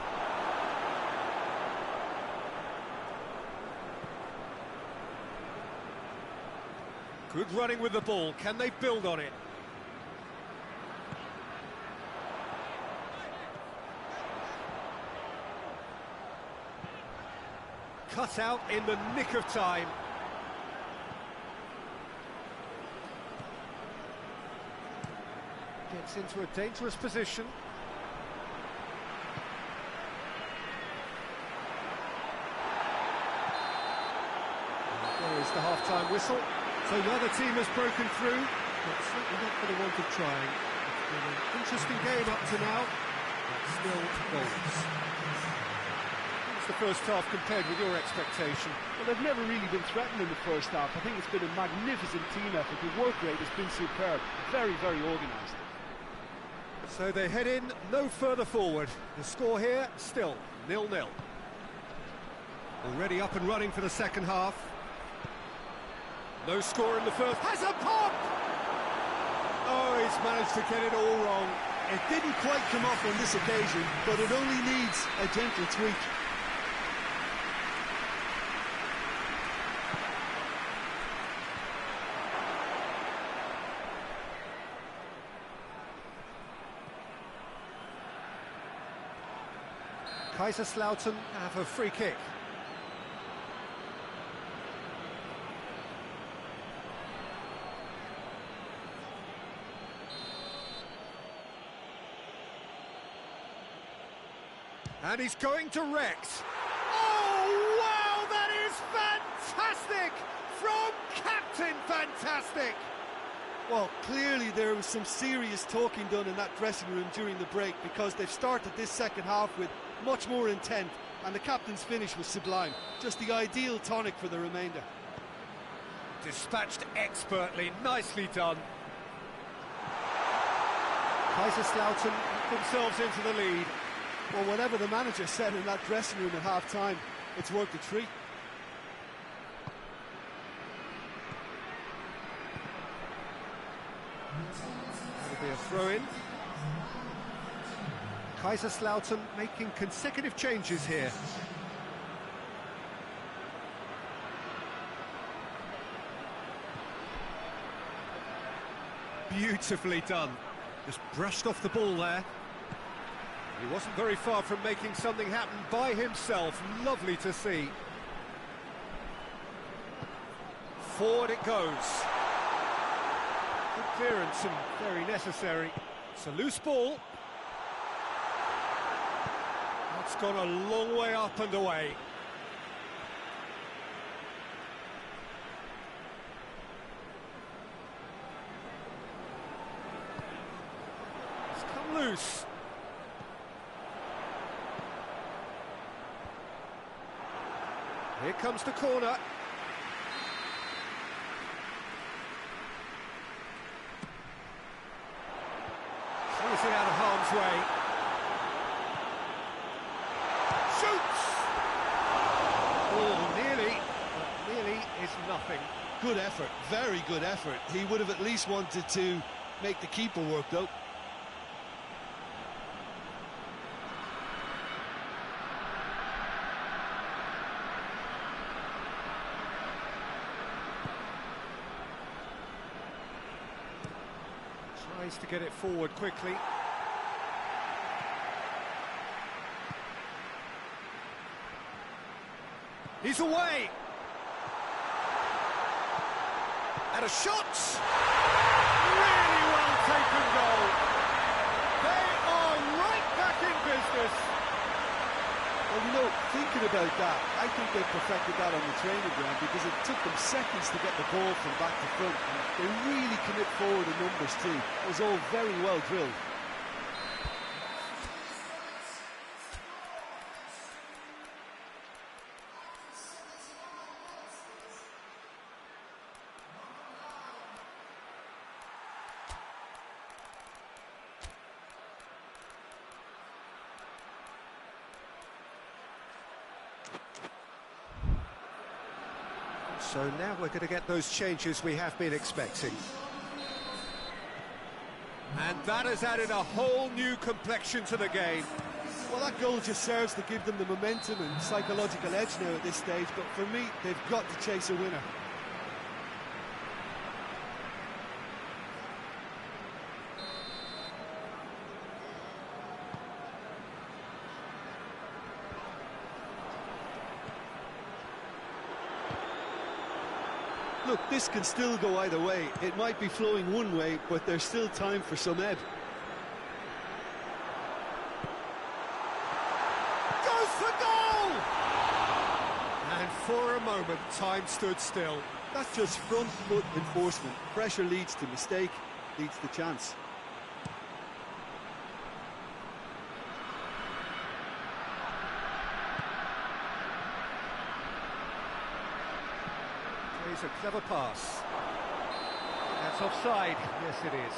Good running with the ball, can they build on it? Cut out in the nick of time. Gets into a dangerous position. And there is the half-time whistle. So neither team has broken through, but certainly not for the want of trying. It's been an interesting game up to now, but still goals. The first half compared with your expectation? Well, they've never really been threatened in the first half. I think it's been a magnificent team effort. The work rate has been superb. Very, very organised. So they head in no further forward. The score here, still 0-0. Already up and running for the second half. No score in the first. Has a pop! Oh, he's managed to get it all wrong. It didn't quite come off on this occasion, but it only needs a gentle tweak. KAISERSLAUTERN have a free kick. And he's going direct. Oh, wow, that is fantastic! From Captain Fantastic! Well, clearly there was some serious talking done in that dressing room during the break, because they've started this second half with much more intent, and the captain's finish was sublime. Just the ideal tonic for the remainder. Dispatched expertly, nicely done. Kaiserslautern put themselves into the lead. Well, whatever the manager said in that dressing room at half-time, it's worked a treat. That'll be a throw-in. Kaiserslautern making consecutive changes here. Beautifully done. Just brushed off the ball there. He wasn't very far from making something happen by himself. Lovely to see. Forward it goes. Good clearance and very necessary. It's a loose ball. That's gone a long way up and away. It's come loose. Here comes the corner. Sees it out of harm's way. Shoots! Oh, nearly, but nearly is nothing. Good effort, very good effort. He would have at least wanted to make the keeper work, though. Tries to get it forward quickly. He's away! And a shot! Really well taken goal. They are right back in business. Well, you know, thinking about that, I think they perfected that on the training ground, because it took them seconds to get the ball from back to front. And they really commit forward in numbers too. It was all very well drilled. So now we're going to get those changes we have been expecting. And that has added a whole new complexion to the game. Well, that goal just serves to give them the momentum and psychological edge now at this stage, but for me, they've got to chase a winner. Look, this can still go either way. It might be flowing one way, but there's still time for some ebb. Goes for goal! And for a moment, time stood still. That's just front foot enforcement. Pressure leads to mistake, leads to chance. Plays a clever pass. That's offside. Yes, it is.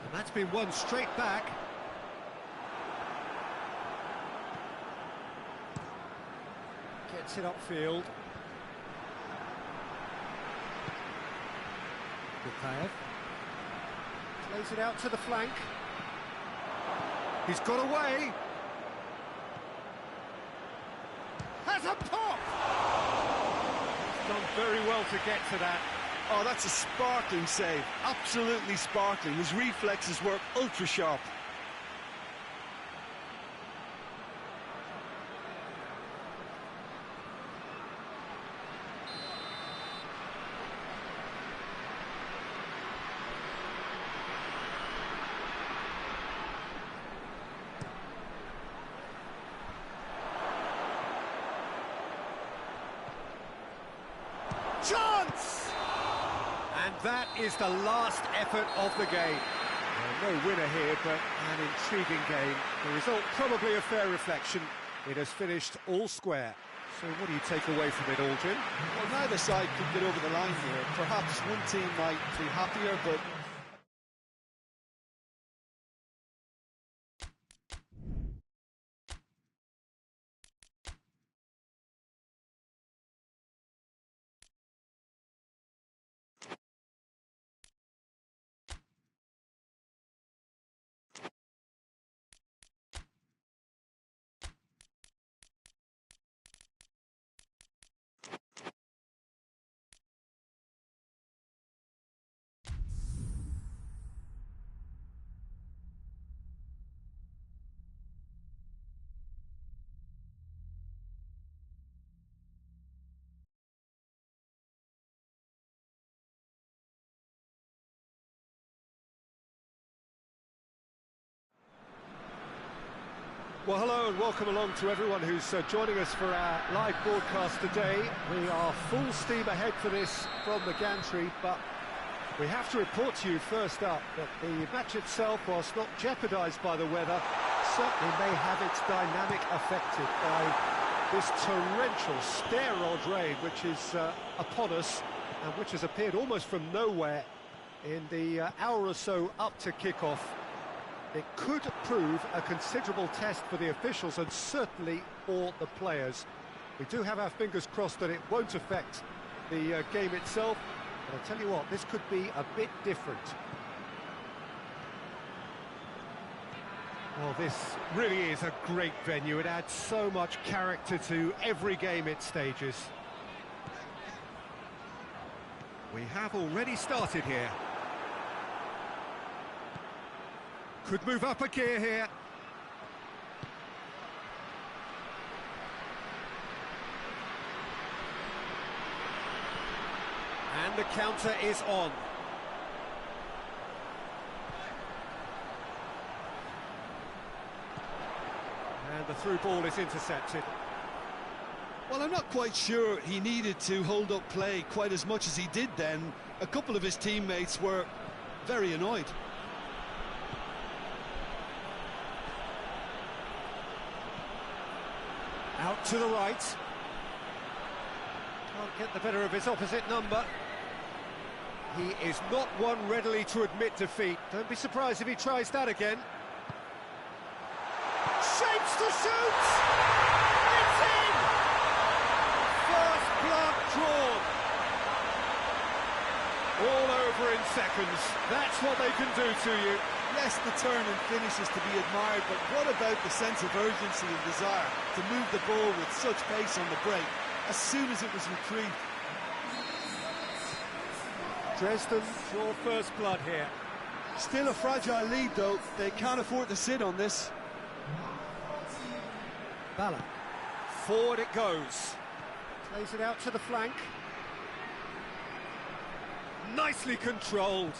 And that's been won straight back. Gets it upfield. Bukayev plays it out to the flank. He's got away. Has a pop! He's done very well to get to that. Oh, that's a sparkling save. Absolutely sparkling. His reflexes work ultra sharp. that is the last effort of the game. No winner here, but an intriguing game. The result probably a fair reflection. It has finished all square. So what do you take away from it all, Jim? Well, neither side could get over the line here. Perhaps one team might be happier, but... Well, hello and welcome along to everyone who's joining us for our live broadcast today. We are full steam ahead for this from the gantry, but we have to report to you first up that the match itself, whilst not jeopardised by the weather, certainly may have its dynamic affected by this torrential stare-rod rain which is upon us and which has appeared almost from nowhere in the hour or so up to kick-off. It could prove a considerable test for the officials and certainly for the players. We do have our fingers crossed that it won't affect the game itself, but I'll tell you what, this could be a bit different. Well, this really is a great venue. It adds so much character to every game it stages. We have already started here. Could move up a gear here. And the counter is on. And the through ball is intercepted. Well, I'm not quite sure he needed to hold up play quite as much as he did then. A couple of his teammates were very annoyed. Out to the right. Can't get the better of his opposite number. He is not one readily to admit defeat. Don't be surprised if he tries that again. Shapes to shoot! It's in! First blood drawn. All over in seconds. That's what they can do to you. Yes, the turn and finish is to be admired, but what about the sense of urgency and desire to move the ball with such pace on the break as soon as it was retrieved? Dresden draw first blood here. Still a fragile lead, though. They can't afford to sit on this. Ballack. Forward it goes. Plays it out to the flank. Nicely controlled.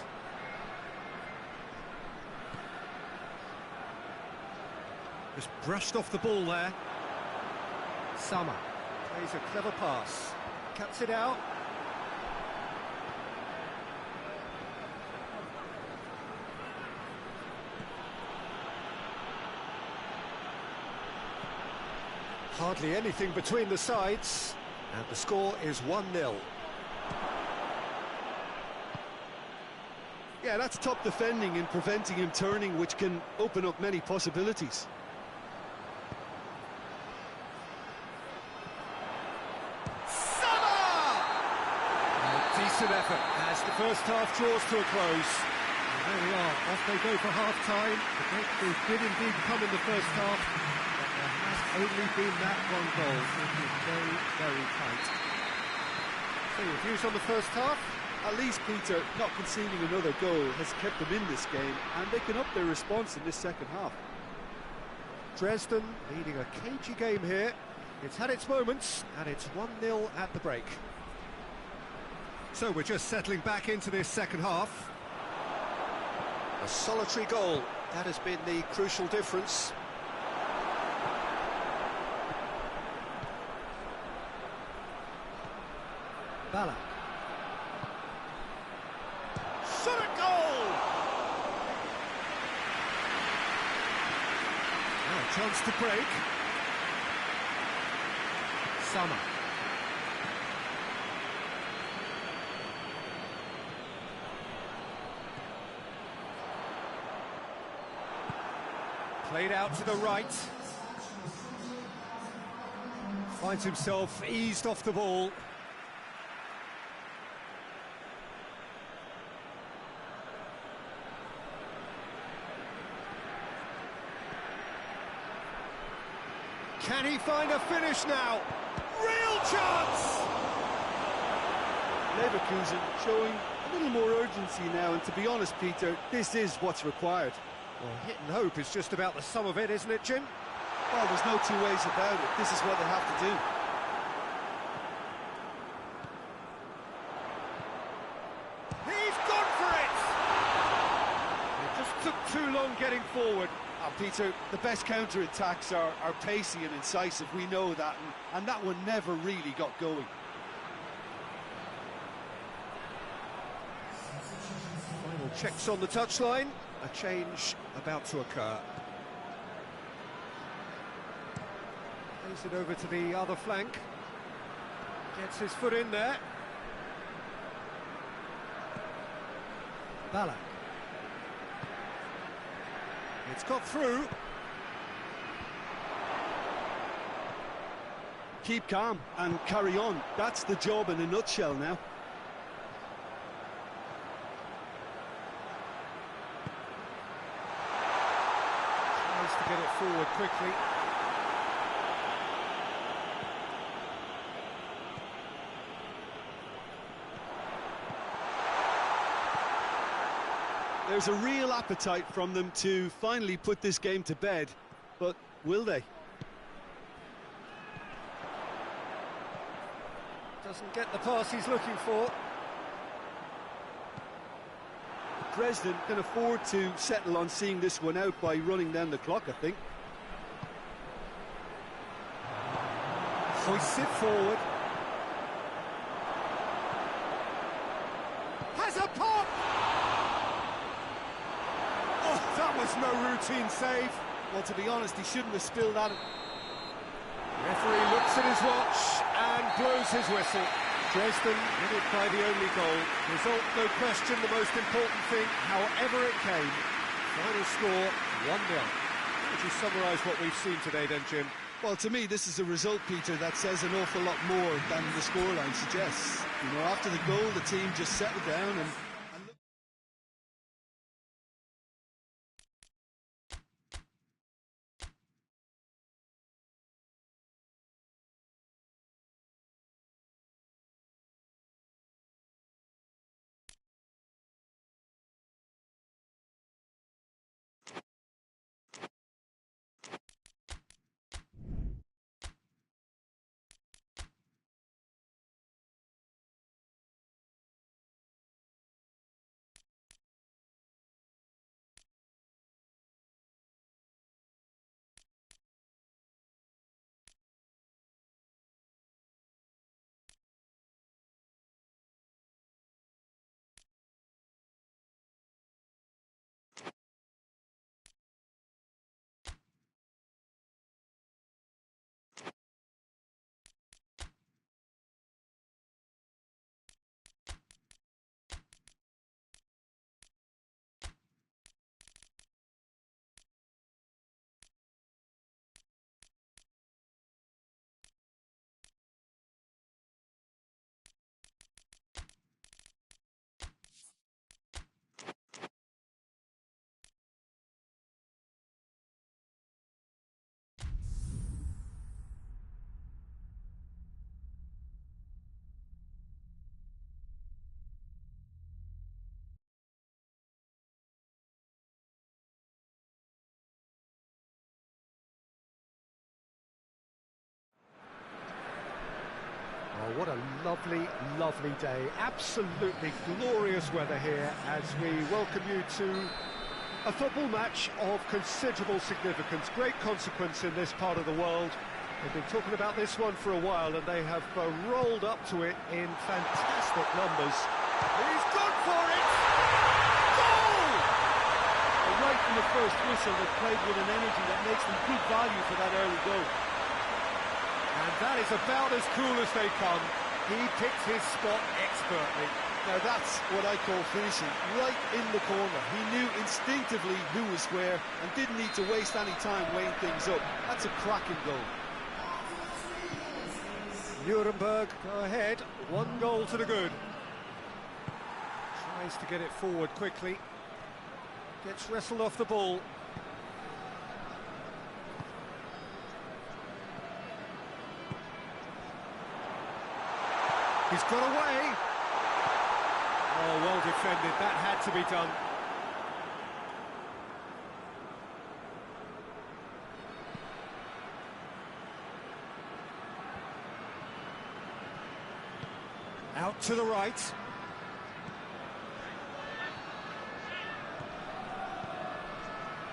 Just brushed off the ball there. Summer plays a clever pass. Cuts it out. Hardly anything between the sides. And the score is 1-0. Yeah, that's top defending and preventing him turning, which can open up many possibilities. Decent effort as the first half draws to a close. And there we are, off they go for half-time. The breakthrough did indeed come in the first half, but there has only been that one goal. It is very, very tight. So your views on the first half? At least, Peter, not conceding another goal has kept them in this game, and they can up their response in this second half. Dresden leading a cagey game here. It's had its moments, and it's 1-0 at the break. So we're just settling back into this second half. A solitary goal, that has been the crucial difference. Ballack. Chance to break. Summer. Played out to the right. Finds himself eased off the ball. Can he find a finish now? Real chance! Leverkusen showing a little more urgency now, and to be honest, Peter, this is what's required. Well, hit and hope is just about the sum of it, isn't it, Jim? Well, there's no two ways about it. This is what they have to do. He's gone for it! It just took too long getting forward. Peter, the best counter-attacks are pacey and incisive, we know that, and that one never really got going. Final checks on the touchline, a change about to occur. Plays it over to the other flank, gets his foot in there. Ballack. It's got through. Keep calm and carry on. That's the job in a nutshell now. Tries to get it forward quickly. There's a real appetite from them to finally put this game to bed, but will they? Doesn't get the pass he's looking for. Dresden can afford to settle on seeing this one out by running down the clock, I think. Hoists it forward. Has a pop! Oh, that was no routine save. Well, to be honest, he shouldn't have spilled that. Referee looks at his watch and blows his whistle. Dresden win it by the only goal. Result, no question, the most important thing, however it came. Final score, 1-0. How would you summarise what we've seen today then, Jim? Well, to me, this is a result, Peter, that says an awful lot more than the scoreline suggests. You know, after the goal, the team just settled down and Oh, what a lovely, lovely day. Absolutely glorious weather here as we welcome you to a football match of considerable significance, great consequence in this part of the world. They've been talking about this one for a while and they have rolled up to it in fantastic numbers. He's gone for it! Goal! A right from the first whistle, they played with an energy that makes them good value for that early goal. And that is about as cool as they come. He picked his spot expertly. Now that's what I call finishing, right in the corner. He knew instinctively who was where and didn't need to waste any time weighing things up. That's a cracking goal. Nuremberg go ahead, 1 goal to the good. Tries to get it forward quickly. Gets wrestled off the ball. He's got away. Oh, well defended. That had to be done. Out to the right.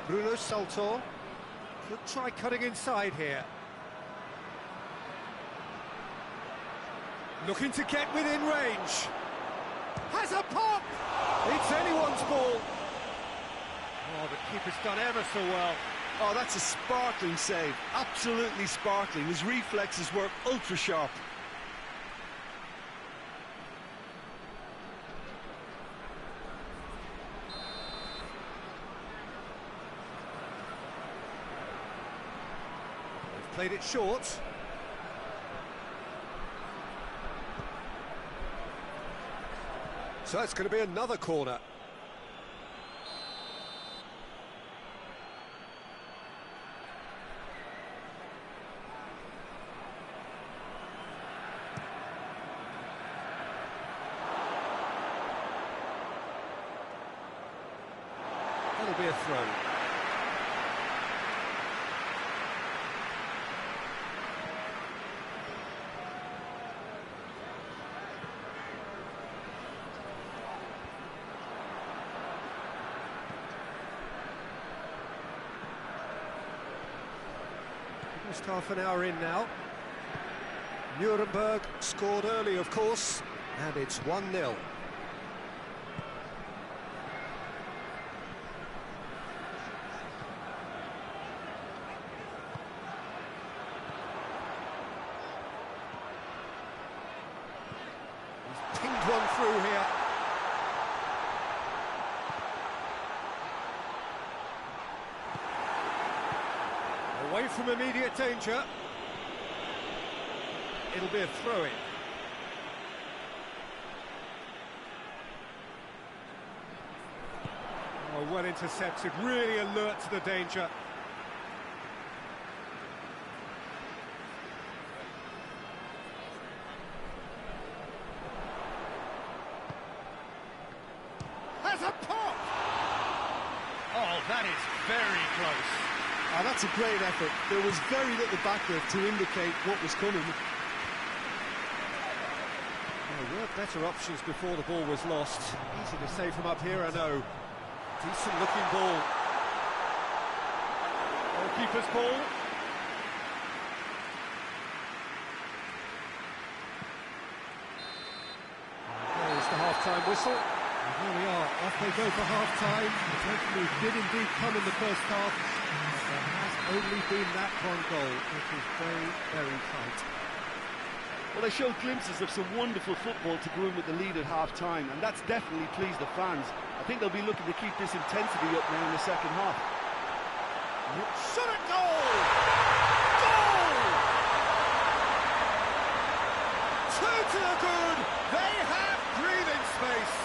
Bruno Saltor could try cutting inside here. Looking to get within range. Has a pop! It's anyone's ball. Oh, the keeper's done ever so well. Oh, that's a sparkling save. Absolutely sparkling. His reflexes work ultra sharp. They've played it short. So it's going to be another corner. That'll be a throw. Just half an hour in now. Nuremberg scored early, of course, and it's 1-0. He's pinged one through here. Away from immediate danger. It'll be a throw-in. Oh, well intercepted, really alert to the danger. Has a pop! Oh, that is very close. Oh, that's a great effort. There was very little back there to indicate what was coming. There were better options before the ball was lost. Easy to say from up here, I know. Decent looking ball. Goalkeeper's ball. And there's the half-time whistle. And here we are, off they go for half-time. The breakthrough did indeed come in the first half. There has only been that one goal, which is very, very tight. Well, they showed glimpses of some wonderful football to go in with the lead at half-time, and that's definitely pleased the fans. I think they'll be looking to keep this intensity up now in the second half. Shot at goal! Goal! 2 to the good! They have breathing space!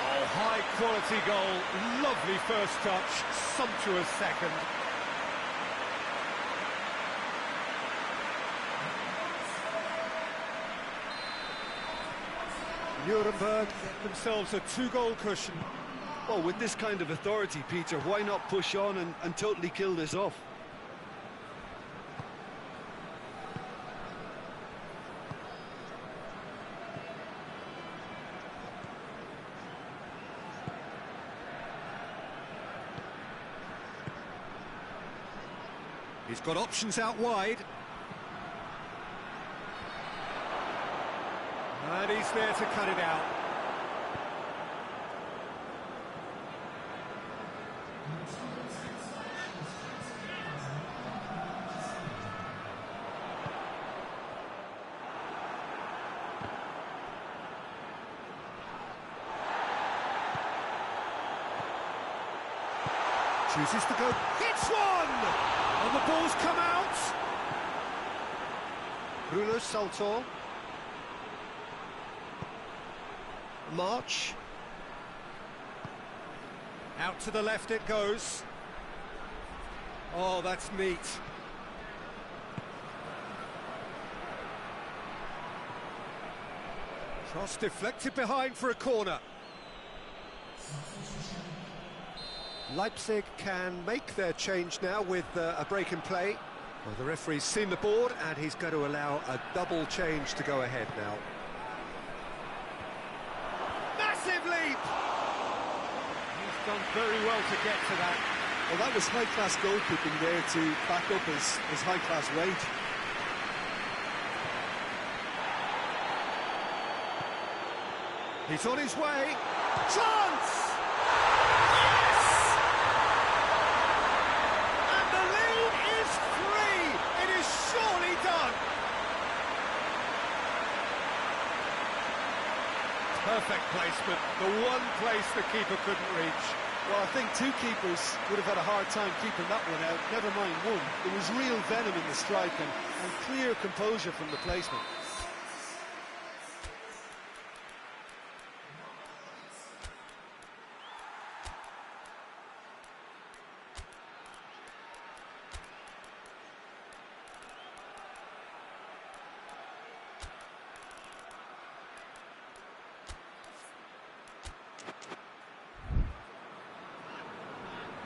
Oh, high-quality goal. Lovely first touch, sumptuous second. Nuremberg get themselves a 2-goal cushion. Well, with this kind of authority, Peter, why not push on and totally kill this off? He's got options out wide. And he's there to cut it out. Chooses to go, hits one! And the ball's come out! Bruno Saltor. March. Out to the left it goes. Oh, that's neat. Cross deflected behind for a corner. Leipzig can make their change now with a break in play. Well, the referee's seen the board and he's going to allow a double change to go ahead now. Massive leap! He's done very well to get to that. Well, that was high-class goalkeeping there to back up his high-class rage. He's on his way. Chance! Yes! And the lead is free. It is surely done. Perfect placement. The one place the keeper couldn't reach. Well, I think two keepers would have had a hard time keeping that one out, never mind one. There was real venom in the strike and clear composure from the placement.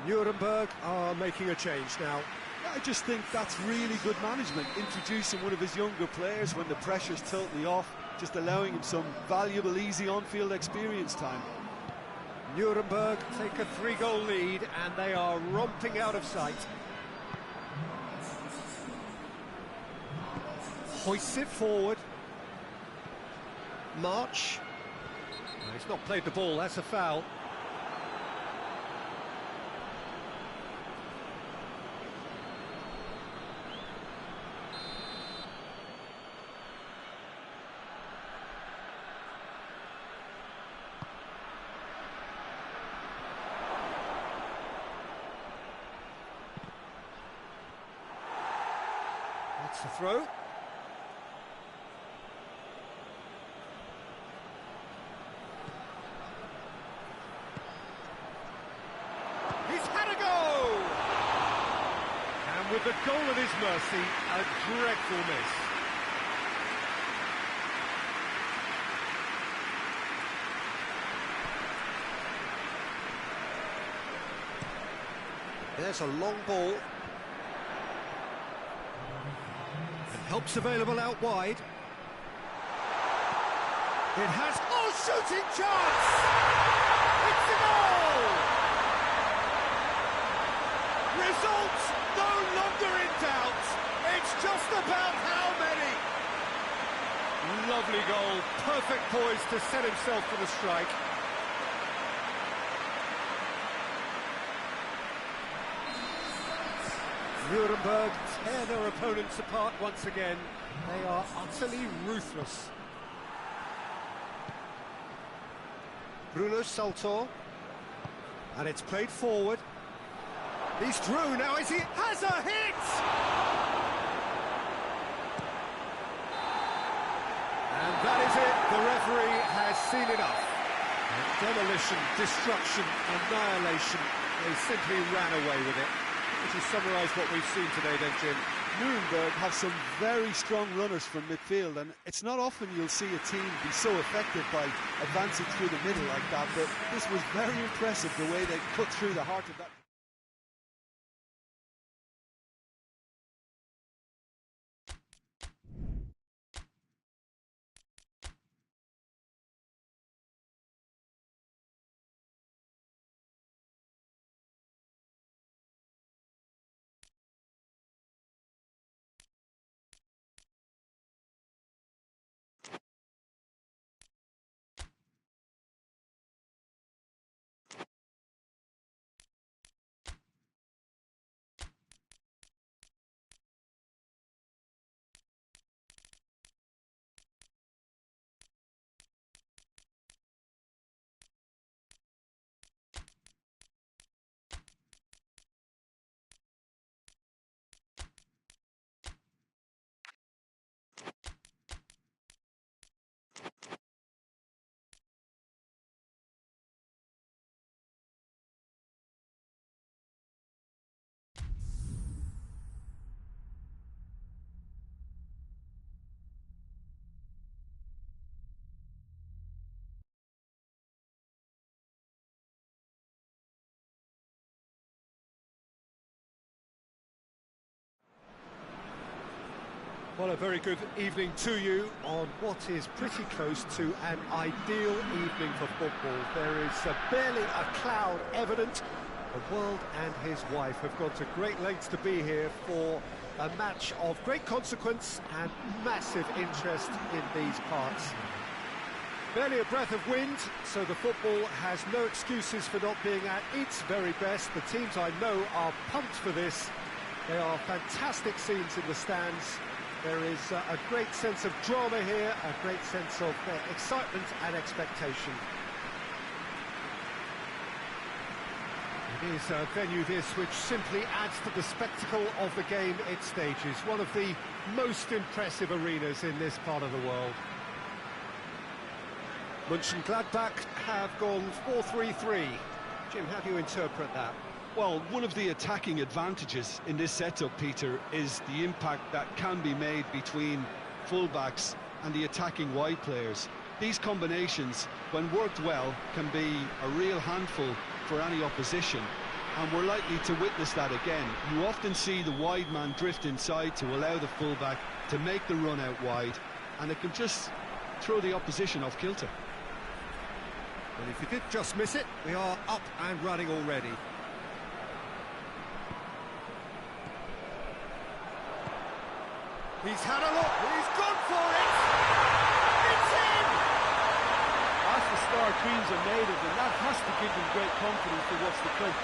Nuremberg are making a change now. I just think that's really good management, introducing one of his younger players when the pressure's totally off, just allowing him some valuable, easy on-field experience time. Nuremberg take a 3-goal lead and they are romping out of sight. Hoists it forward. March. No, he's not played the ball, that's a foul. That's the throw. He's had a go! And with the goal at his mercy, a dreadful miss. There's a long ball. Help's available out wide. It has... Oh, shooting chance! It's a goal! Results no longer in doubt. It's just about how many. Lovely goal. Perfect poise to set himself for the strike. Nuremberg tear their opponents apart once again. They are utterly ruthless. Bruno Saltor. And it's played forward. He's through now, is he? Has a hit! And that is it. The referee has seen enough. Demolition, destruction, annihilation. They simply ran away with it. To summarise what we've seen today then, Jim. Nuremberg have some very strong runners from midfield, and it's not often you'll see a team be so effective by advancing through the middle like that, but this was very impressive, the way they cut through the heart of that. Well, a very good evening to you on what is pretty close to an ideal evening for football. There is barely a cloud evident. The world and his wife have gone to great lengths to be here for a match of great consequence and massive interest in these parts. Barely a breath of wind, so the football has no excuses for not being at its very best. The teams I know are pumped for this. They are fantastic scenes in the stands. There is a great sense of drama here, a great sense of excitement and expectation. It is a venue this which simply adds to the spectacle of the game it stages. One of the most impressive arenas in this part of the world. Mönchengladbach have gone 4-3-3. Jim, how do you interpret that? Well, one of the attacking advantages in this setup, Peter, is the impact that can be made between fullbacks and the attacking wide players. These combinations, when worked well, can be a real handful for any opposition, and we're likely to witness that again. You often see the wide man drift inside to allow the fullback to make the run out wide, and it can just throw the opposition off kilter. Well, if you did just miss it, we are up and running already. He's had a look, he's gone for it! It's in! That's the start dreams are made of, and that has to give them great confidence for what's to come.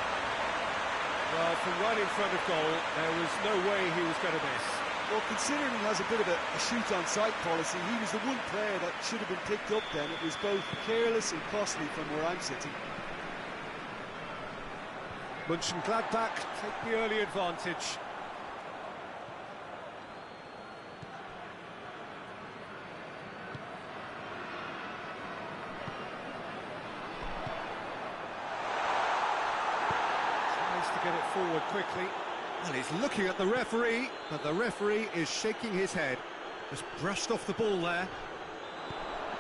Well, from right in front of goal, there was no way he was going to miss. Well, considering he has a bit of a shoot-on-sight policy, he was the one player that should have been picked up then. It was both careless and costly from where I'm sitting. Mönchengladbach take the early advantage. Tries to get it forward quickly. Well, he's looking at the referee, but the referee is shaking his head. Just brushed off the ball there.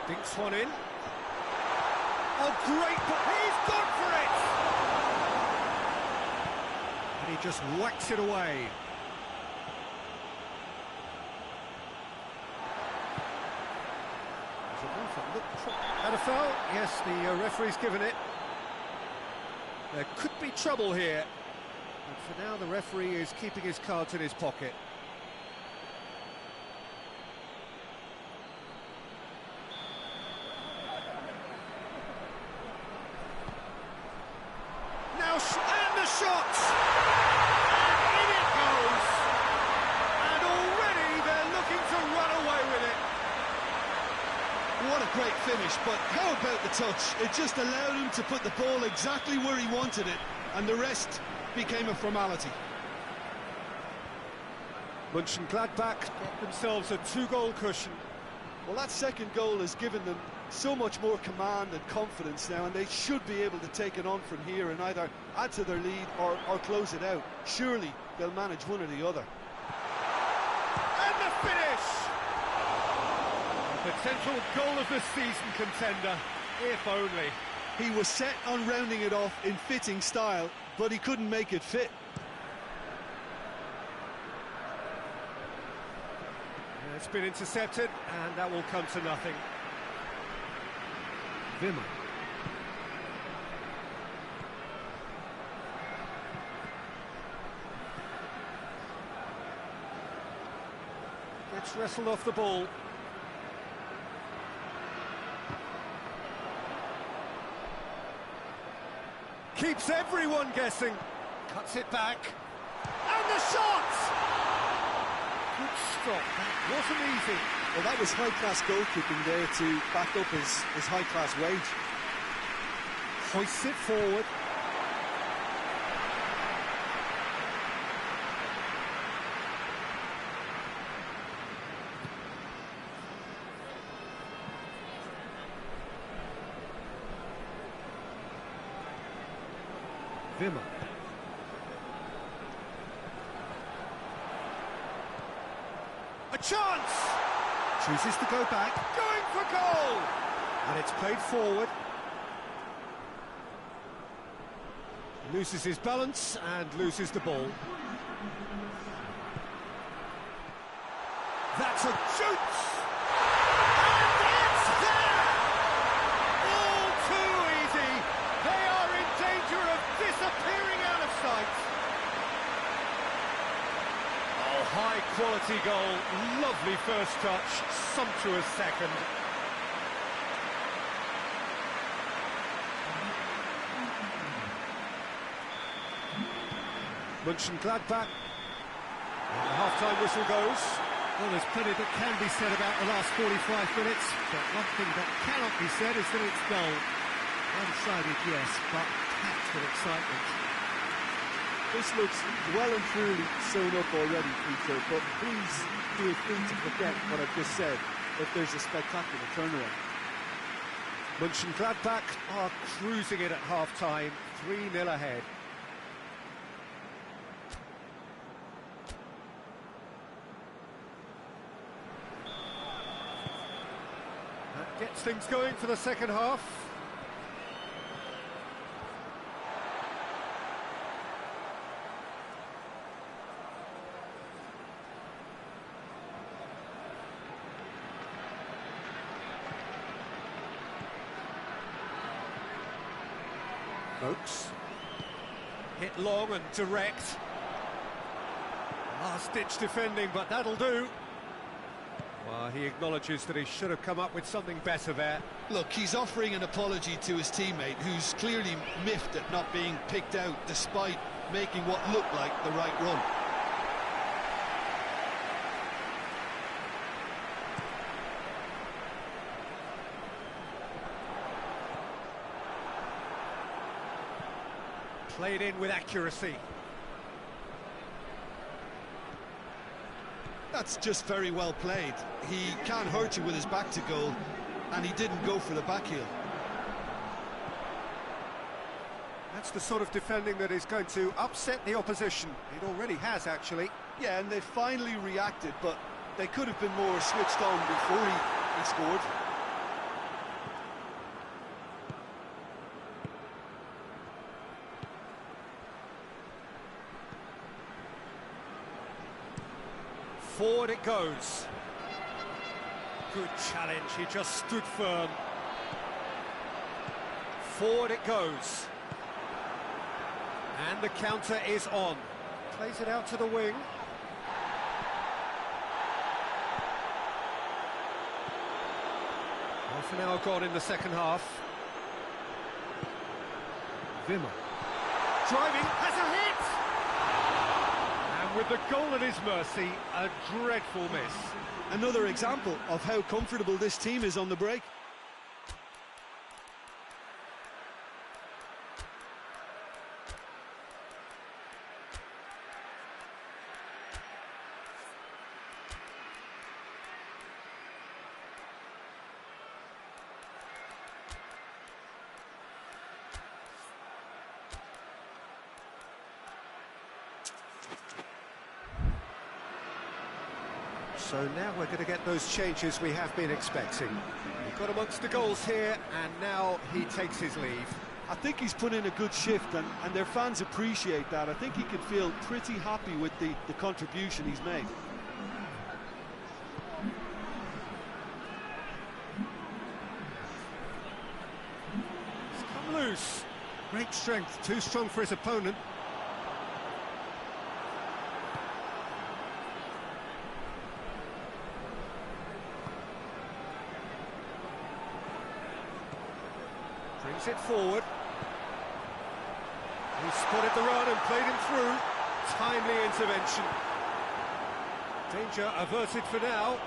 Dinks one in. Oh, great, but he's gone for it! And he just whacks it away. And a foul? Yes, the referee's given it. There could be trouble here. But for now, the referee is keeping his cards in his pocket. Now, and the shot! And in it goes! And already they're looking to run away with it. What a great finish, but how about the touch? It just allowed him to put the ball exactly where he wanted it, and the rest became a formality. Mönchengladbach got themselves a two-goal cushion. Well, that second goal has given them so much more command and confidence now, and they should be able to take it on from here and either add to their lead or close it out. Surely they'll manage one or the other. And the finish! A potential goal of the season contender, if only. He was set on rounding it off in fitting style, but he couldn't make it fit. It's been intercepted, and that will come to nothing. Wimmer. Gets wrestled off the ball. Keeps everyone guessing. Cuts it back. And the shot! Good stop. That wasn't easy. Well, that was high-class goalkeeping there to back up his high-class wage. Hoists it forward. Wimmer. A chance! Chooses to go back. Going for goal! And it's played forward. Loses his balance and loses the ball. That's a shoot! And it's there! All too easy. They are in danger of disappearing out of sight. Oh, high-quality goal. Lovely first touch. Sumptuous second. Mönchengladbach. And the half-time whistle goes. Well, there's plenty that can be said about the last 45 minutes, but one thing that cannot be said is that it's dull. One-sided, yes, but packed with excitement. This looks well and truly sewn up already, Peter, but please feel free to forget what I've just said, that there's a spectacular turnaround. Mönchengladbach are cruising it at half-time, 3-0 ahead. That gets things going for the second half. Oaks. Hit long and direct. Last-ditch defending, but that'll do. Well, he acknowledges that he should have come up with something better there. Look, he's offering an apology to his teammate, who's clearly miffed at not being picked out despite making what looked like the right run. Played in with accuracy. That's just very well played. He can't hurt you with his back to goal, and he didn't go for the back heel. That's the sort of defending that is going to upset the opposition. It already has, actually. Yeah, and they finally reacted, but they could have been more switched on before he scored. Forward it goes. Good challenge, he just stood firm. Forward it goes. And the counter is on. Plays it out to the wing. Half an hour gone in the second half. Wimmer. Driving, has a hit! And with the goal at his mercy, a dreadful miss. Another example of how comfortable this team is on the break. So now we're going to get those changes we have been expecting. He got amongst the goals here, and now he takes his leave. I think he's put in a good shift, and their fans appreciate that. I think he can feel pretty happy with the contribution he's made. He's come loose. Great strength, too strong for his opponent. Brings it forward. He spotted the run and played him through. Timely intervention. Danger averted for now.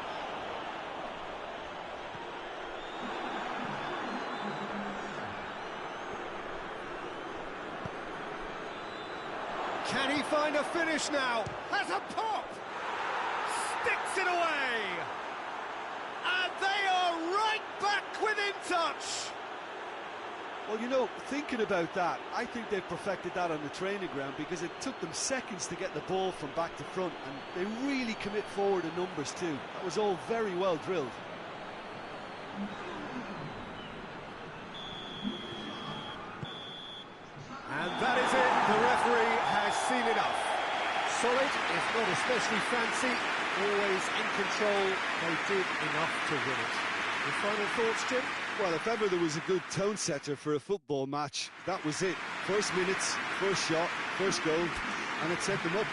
Can he find a finish now? Has a pop! Sticks it away! And they are right back within touch! Well, you know, thinking about that, I think they've perfected that on the training ground, because it took them seconds to get the ball from back to front, and they really commit forward in numbers too. That was all very well drilled. And that is it. The referee has seen enough. Solid, if not especially fancy, always in control. They did enough to win it. Your final thoughts, Jim? Well, if ever there was a good tone setter for a football match, that was it. First minutes, first shot, first goal, and it set them up.